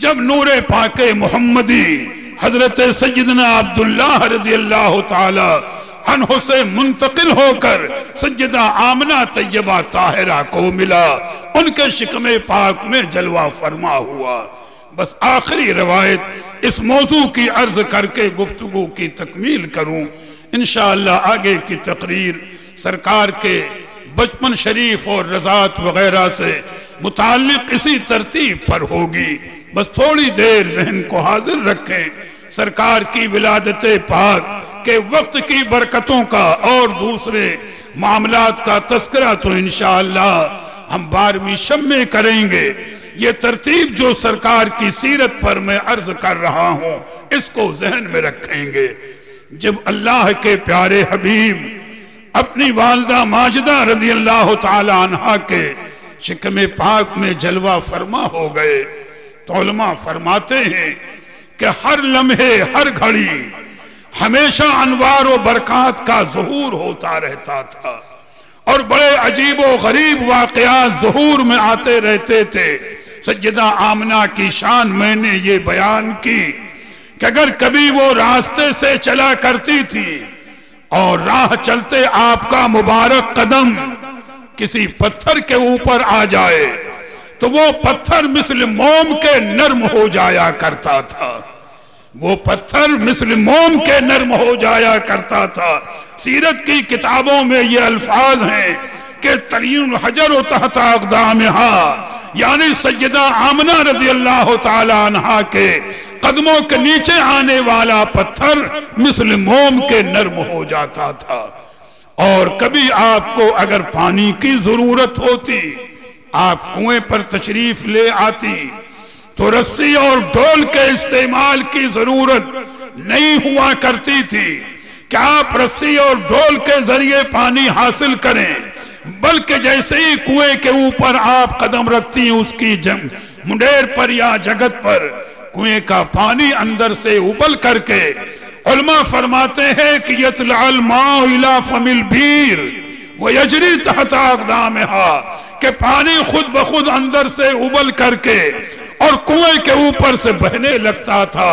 جب نور پاک محمدی حضرت سیدنا عبداللہ رضی اللہ تعالی عنہ سے منتقل ہو کر سیدہ آمنہ طیبہ طاہرہ کو ملا، ان کے شکم پاک میں جلوہ فرما ہوا۔ بس آخری روایت اس موضوع کی عرض کر کے گفتگو کی تکمیل کروں، انشاءاللہ آگے کی تقریر سرکار کے بچپن شریف اور رضاعت وغیرہ سے متعلق اسی ترتیب پر ہوگی۔ بس تھوڑی دیر ذہن کو حاضر رکھیں، سرکار کی ولادت پاک کے وقت کی برکتوں کا اور دوسرے معاملات کا تذکرہ تو انشاءاللہ ہم 12ویں شب میں کریں گے۔ یہ ترتیب جو سرکار کی سیرت پر میں عرض کر رہا ہوں، اس کو ذہن میں رکھیں گے۔ جب اللہ کے پیارے حبیب اپنی والدہ ماجدہ رضی اللہ تعالی عنہ کے شکم پاک میں جلوہ فرما ہو گئے تو علماء فرماتے ہیں کہ ہر لمحے ہر گھڑی ہمیشہ انوار و برکات کا ظہور ہوتا رہتا تھا، اور بڑے عجیب و غریب واقعات ظہور میں آتے رہتے تھے۔ سیدہ آمنہ کی شان میں نے یہ بیان کی کہ اگر کبھی وہ راستے سے چلا کرتی تھی اور راہ چلتے آپ کا مبارک قدم کسی پتھر کے اوپر آ جائے تو وہ پتھر مثل موم کے نرم ہو جایا کرتا تھا، وہ پتھر مثل موم کے نرم ہو جایا کرتا تھا۔ سیرت کی کتابوں میں یہ الفاظ ہیں کہ تلین الحجر تحت اقدامہا، یعنی سیدہ آمنہ رضی اللہ تعالی عنہ کے قدموں کے نیچے آنے والا پتھر مثل موم کے نرم ہو جاتا تھا۔ اور کبھی آپ کو اگر پانی کی ضرورت ہوتی، آپ کنویں پر تشریف لے آتی تو رسی اور ڈول کے استعمال کی ضرورت نہیں ہوا کرتی تھی کہ آپ رسی اور ڈول کے ذریعے پانی حاصل کریں، بلکہ جیسے ہی کنویں کے اوپر آپ قدم رکھتی ہیں اس کی منڈیر پر یا جگت پر کنویں کا پانی اندر سے ابل کر کے، علماء فرماتے ہیں کہ یطلع الماء الى فم البیر ویجری تحت اقدامها، کہ پانی خود بخود اندر سے ابل کر کے اور کنویں کے اوپر سے بہنے لگتا تھا،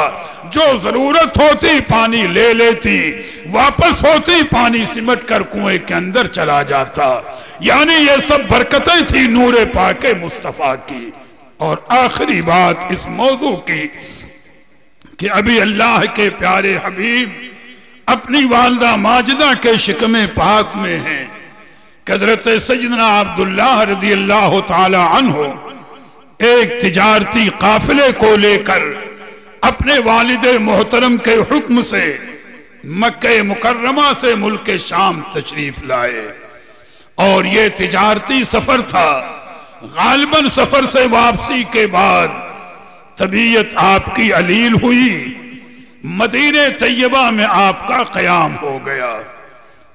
جو ضرورت ہوتی پانی لے لیتی، واپس ہوتی پانی سمٹ کر کنویں کے اندر چلا جاتا۔ یعنی یہ سب برکتیں تھی نور پاک مصطفیٰ کی۔ اور آخری بات اس موضوع کی کہ ابھی اللہ کے پیارے حبیب اپنی والدہ ماجدہ کے شکم پاک میں ہیں کہ حضرت سیدنا عبداللہ رضی اللہ تعالی عنہ ایک تجارتی قافلے کو لے کر اپنے والد محترم کے حکم سے مکہ مکرمہ سے ملک شام تشریف لائے، اور یہ تجارتی سفر تھا۔ غالباً سفر سے واپسی کے بعد طبیعت آپ کی علیل ہوئی، مدینہ طیبہ میں آپ کا قیام ہو گیا،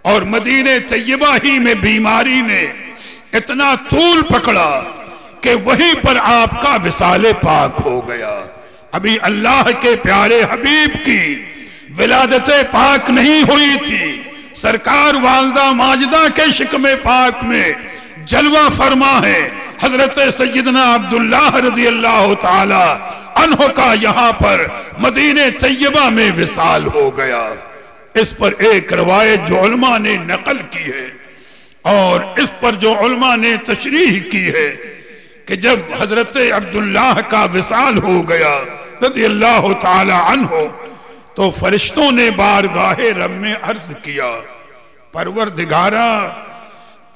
اور مدینہ طیبہ ہی میں بیماری نے اتنا طول پکڑا کہ وہیں پر آپ کا وصال پاک ہو گیا۔ ابھی اللہ کے پیارے حبیب کی ولادت پاک نہیں ہوئی تھی، سرکار والدہ ماجدہ کے شکم پاک میں جلوہ فرما ہے حضرت سیدنا عبداللہ رضی اللہ تعالی عنہ کا یہاں پر مدینہ طیبہ میں وصال ہو گیا۔ اس پر ایک روایت جو علماء نے نقل کی ہے اور اس پر جو علماء نے تشریح کی ہے کہ جب حضرت عبداللہ کا وصال ہو گیا رضی اللہ تعالی عنہ تو فرشتوں نے بارگاہ رب میں عرض کیا، پروردگارا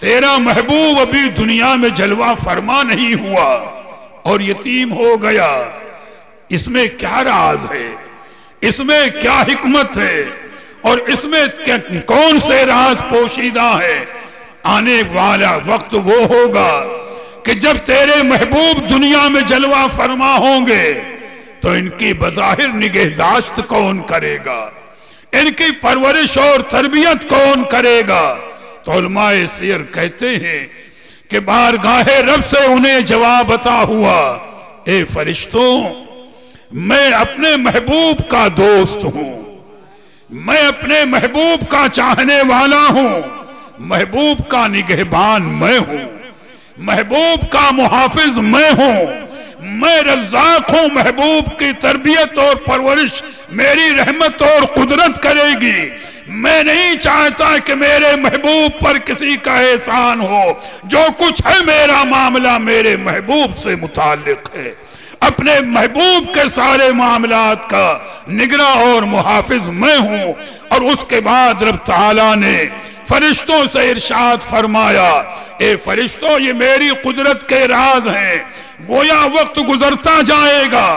تیرا محبوب ابھی دنیا میں جلوہ فرما نہیں ہوا اور یتیم ہو گیا، اس میں کیا راز ہے، اس میں کیا حکمت ہے، اور اس میں کون سے راز پوشیدہ ہے؟ آنے والا وقت وہ ہوگا کہ جب تیرے محبوب دنیا میں جلوہ فرما ہوں گے تو ان کی بظاہر نگہداشت کون کرے گا، ان کی پرورش اور تربیت کون کرے گا؟ تو علماء سیر کہتے ہیں کہ بارگاہ رب سے انہیں جواب عطا ہوا، اے فرشتوں میں اپنے محبوب کا دوست ہوں، میں اپنے محبوب کا چاہنے والا ہوں، محبوب کا نگہبان میں ہوں، محبوب کا محافظ میں ہوں، میں رزاق ہوں، محبوب کی تربیت اور پرورش میری رحمت اور قدرت کرے گی۔ میں نہیں چاہتا کہ میرے محبوب پر کسی کا احسان ہو، جو کچھ ہے میرا معاملہ میرے محبوب سے متعلق ہے، اپنے محبوب کے سارے معاملات کا نگراں اور محافظ میں ہوں۔ اور اس کے بعد رب تعالیٰ نے فرشتوں سے ارشاد فرمایا، اے فرشتوں یہ میری قدرت کے راز ہیں، گویا وقت گزرتا جائے گا،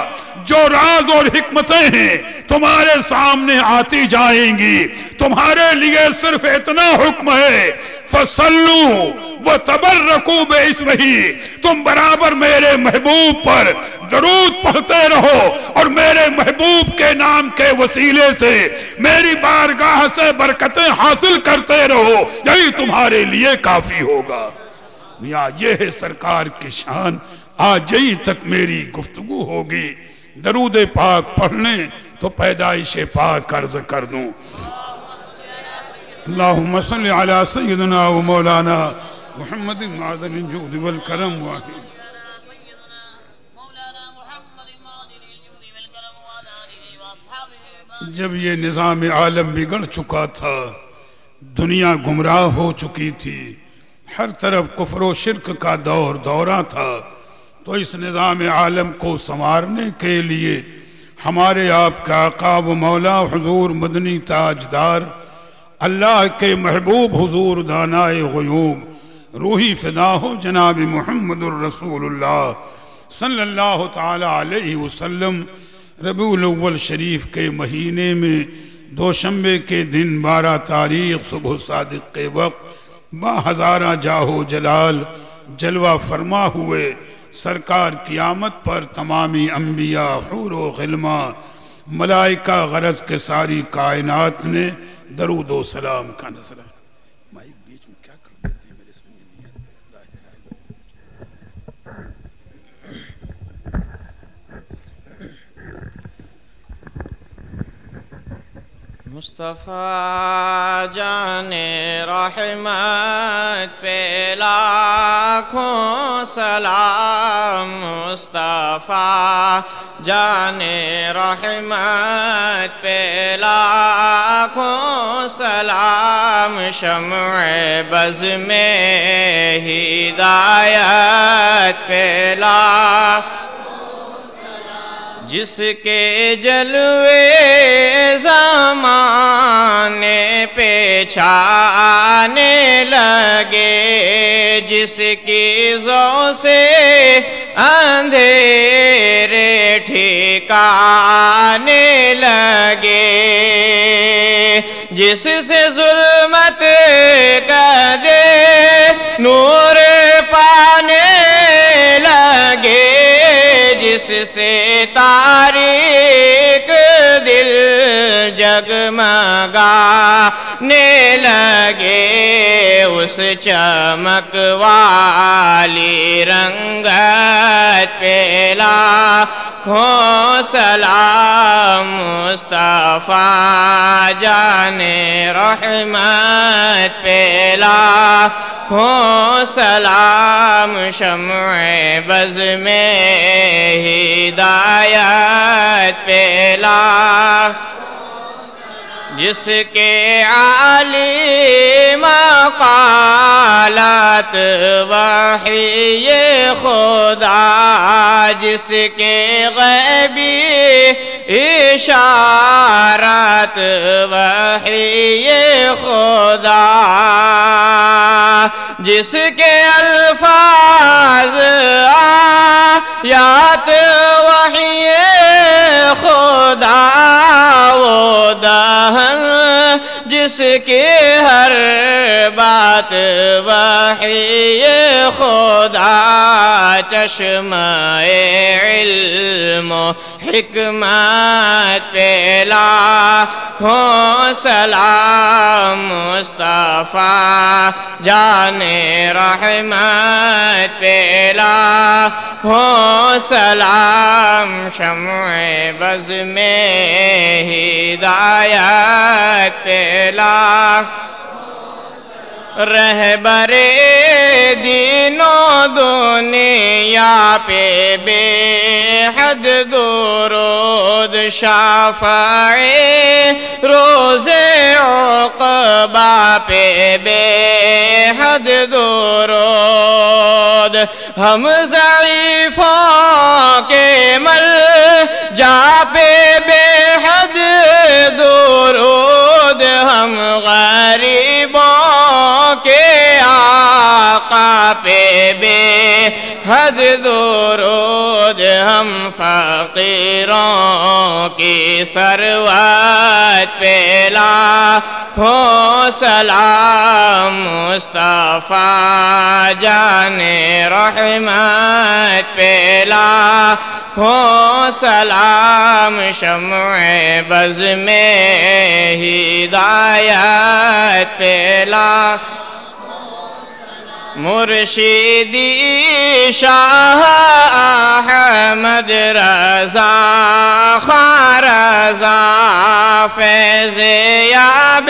جو راز اور حکمتیں ہیں تمہارے سامنے آتی جائیں گی، تمہارے لیے صرف اتنا حکم ہے فَصَلُّوا وَتَبَرَّكُوا بِاسْمِهِ، تم برابر میرے محبوب پر درود پڑھتے رہو اور میرے محبوب کے نام کے وسیلے سے میری بارگاہ سے برکتیں حاصل کرتے رہو، یہی تمہارے لیے کافی ہوگا۔ یا یہ ہے سرکار کی شان۔ آج یہی تک میری گفتگو ہوگی، درود پاک پڑھنے تو پیدائش پاک عرض کر دوں۔ اللہم صلی علی سیدنا و مولانا محمد معدن الجود والکرم واحد۔ جب یہ نظام عالم بگڑ چکا تھا، دنیا گمراہ ہو چکی تھی، ہر طرف کفر و شرک کا دورہ تھا، تو اس نظام عالم کو سنوارنے کے لیے ہمارے آپ کا آقا و مولا حضور مدنی تاجدار اللہ کے محبوب حضور دانائے غیوب روحی فدا ہو جناب محمد الرسول اللہ صلی اللہ تعالی علیہ وسلم ربیع الاول شریف کے مہینے میں دوشنبے کے دن 12 تاریخ صبح صادق کے وقت با ہزارہ جاہو جلال جلوہ فرما ہوئے سرکار قیامت پر تمامی انبیاء حور و غلما ملائکہ غرض کے ساری کائنات نے درود و سلام کا نذرانہ. مائک بیچ میں کیا کر دیتے ہیں میرے سننے نہیں آتا. مصطفیٰ جان رحمت پہ لاکھوں سلام. مصطفیٰ جان رحمت پہ لاکھوں سلام. شمع بز میں ہدایت پہ لاکھوں جس کے جلوے زمانے پہ چھانے لگے, جس کی ضو سے اندھیرے ٹھکانے لگے, جس سے ظلمت کا دے نور پانے لگے, جس سے تاریک دل جگمگانے لگے, اس چمک والی رنگت پہ لاکھوں سلام. مصطفیٰ جان رحمت پہ لاکھوں سلام. شمع بز میں ہدایت پہ لاکھوں جس کے عالی مقالات وحی خدا, جس کے غیبی اشارات وحی خدا, جس کے الفاظ آیات وحی خدا, وہ دہن جس کی ہر بات وحی خدا, چشمہ علم و حکمت پہ لاکھوں سلام. مصطفیٰ جان رحمت پہ لاکھوں سلام. شمع بز میں ہدایت پہ لاکھوں رہبر دین و دنیا پہ بے حد درود, شافع روز عقبہ پہ بے حد درود, ہم ضعیفوں کے ملجا پہ بے حد درود, ہم غریبوں کے آقا پہ بے حد درود, ہم فقیروں کی ثروت پہ لاکھوں سلام. مصطفیٰ جان رحمت پہ لاکھوں سلام. شمع بز میں ہدایت پہ لاکھوں مرشدی شاہ احمد رضا خان رضا, فیض یاب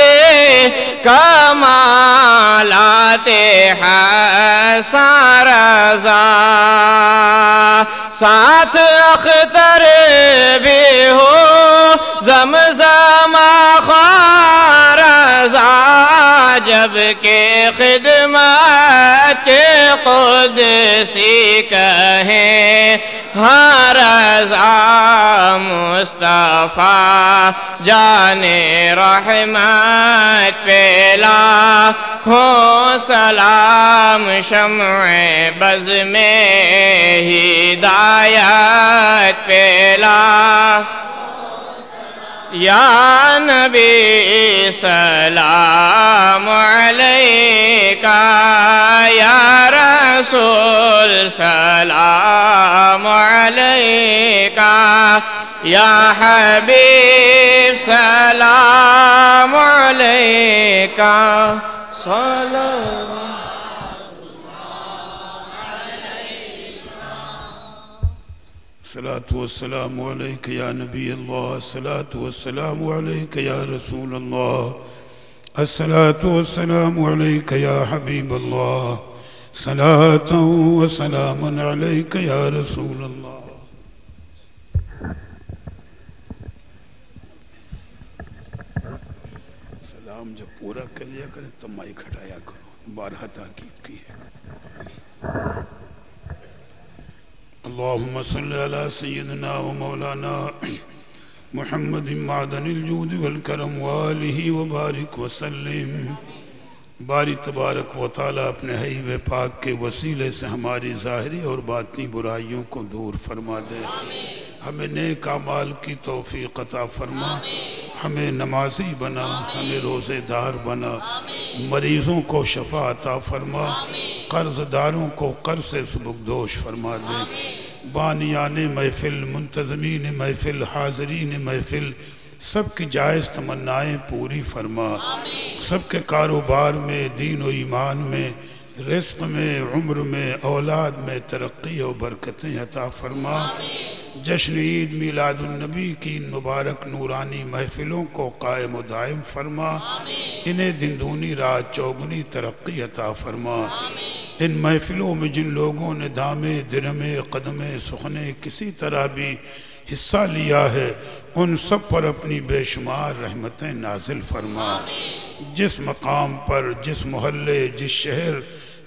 کمالات حسن رضا, ساتھ اختر بھی ہو زمزم خان رضا, جب کہ خدمت کے قدسی کہیں ہاں رضا مصطفیٰ جان رحمت پہ لاکھوں سلام شمع بز میں ہدایت پہ لاکھوں یا نبی سلام علیکہ یا رسول سلام علیکہ یا حبیب سلام علیکہ سلام الصلاة والسلام عليك يا نبي الله الصلاة والسلام عليك يا رسول الله الصلاة والسلام عليك يا حبيب الله صلاة وسلام عليك يا رسول الله سلام جب پورا کر لیا کریں تو مائک ہٹایا کرو بارہا تاکید کی ہے اللهم صل على سيدنا ومولانا محمد معدن الجود والکرم وآلہ وبارک وسلم باری تبارک و تعالی اپنے حبیب پاک کے وسیلے سے ہماری ظاہری اور باطنی برائیوں کو دور فرما دے ہمیں نیک اعمال کی توفیق عطا فرما ہمیں نمازی بنا ہمیں روزے دار بنا مریضوں کو شفا عطا فرما قرض داروں کو قرض سے سبکدوش فرما دے بانیان محفل منتظمین محفل حاضرین محفل سب کی جائز تمنائیں پوری فرما سب کے کاروبار میں دین و ایمان میں رزق میں عمر میں اولاد میں ترقی و برکتیں عطا فرما جشن عید میلاد النبی کی مبارک نورانی محفلوں کو قائم و دائم فرما انہیں دن دونی رات چوگنی ترقی عطا فرما ان محفلوں میں جن لوگوں نے دامے درمے قدمے سخنے کسی طرح بھی حصہ لیا ہے ان سب پر اپنی بے شمار رحمتیں نازل فرما جس مقام پر جس محلے جس شہر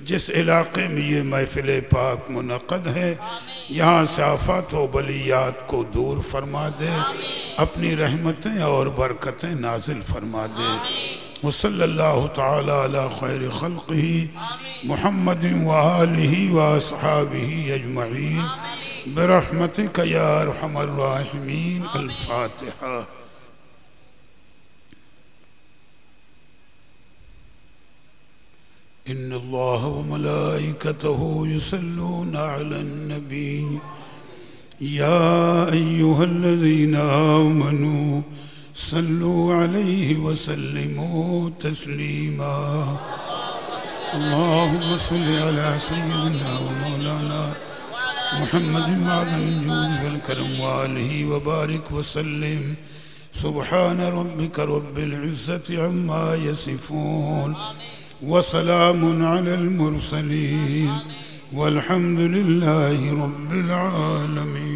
جس علاقے میں یہ محفل پاک منعقد ہے یہاں سے آفات و بلیات کو دور فرما دے اپنی رحمتیں اور برکتیں نازل فرما دے وصلی اللہ تعالی علی خیر خلقہ محمد وآلہ واصحابہ اجمعین برحمتک یا ارحم الراحمین الفاتحہ ان اللہ وملائکتہ یصلون علی النبی یا ایہا الذین آمنوا صلوا علیہ وسلموا تسلیما اللہم صل علی سیدنا ومولانا محمد معدن الجود والکرم وآلہ وبارک وسلم سبحان ربک رب العزت عما یصفون وسلام على المرسلين والحمد لله رب العالمين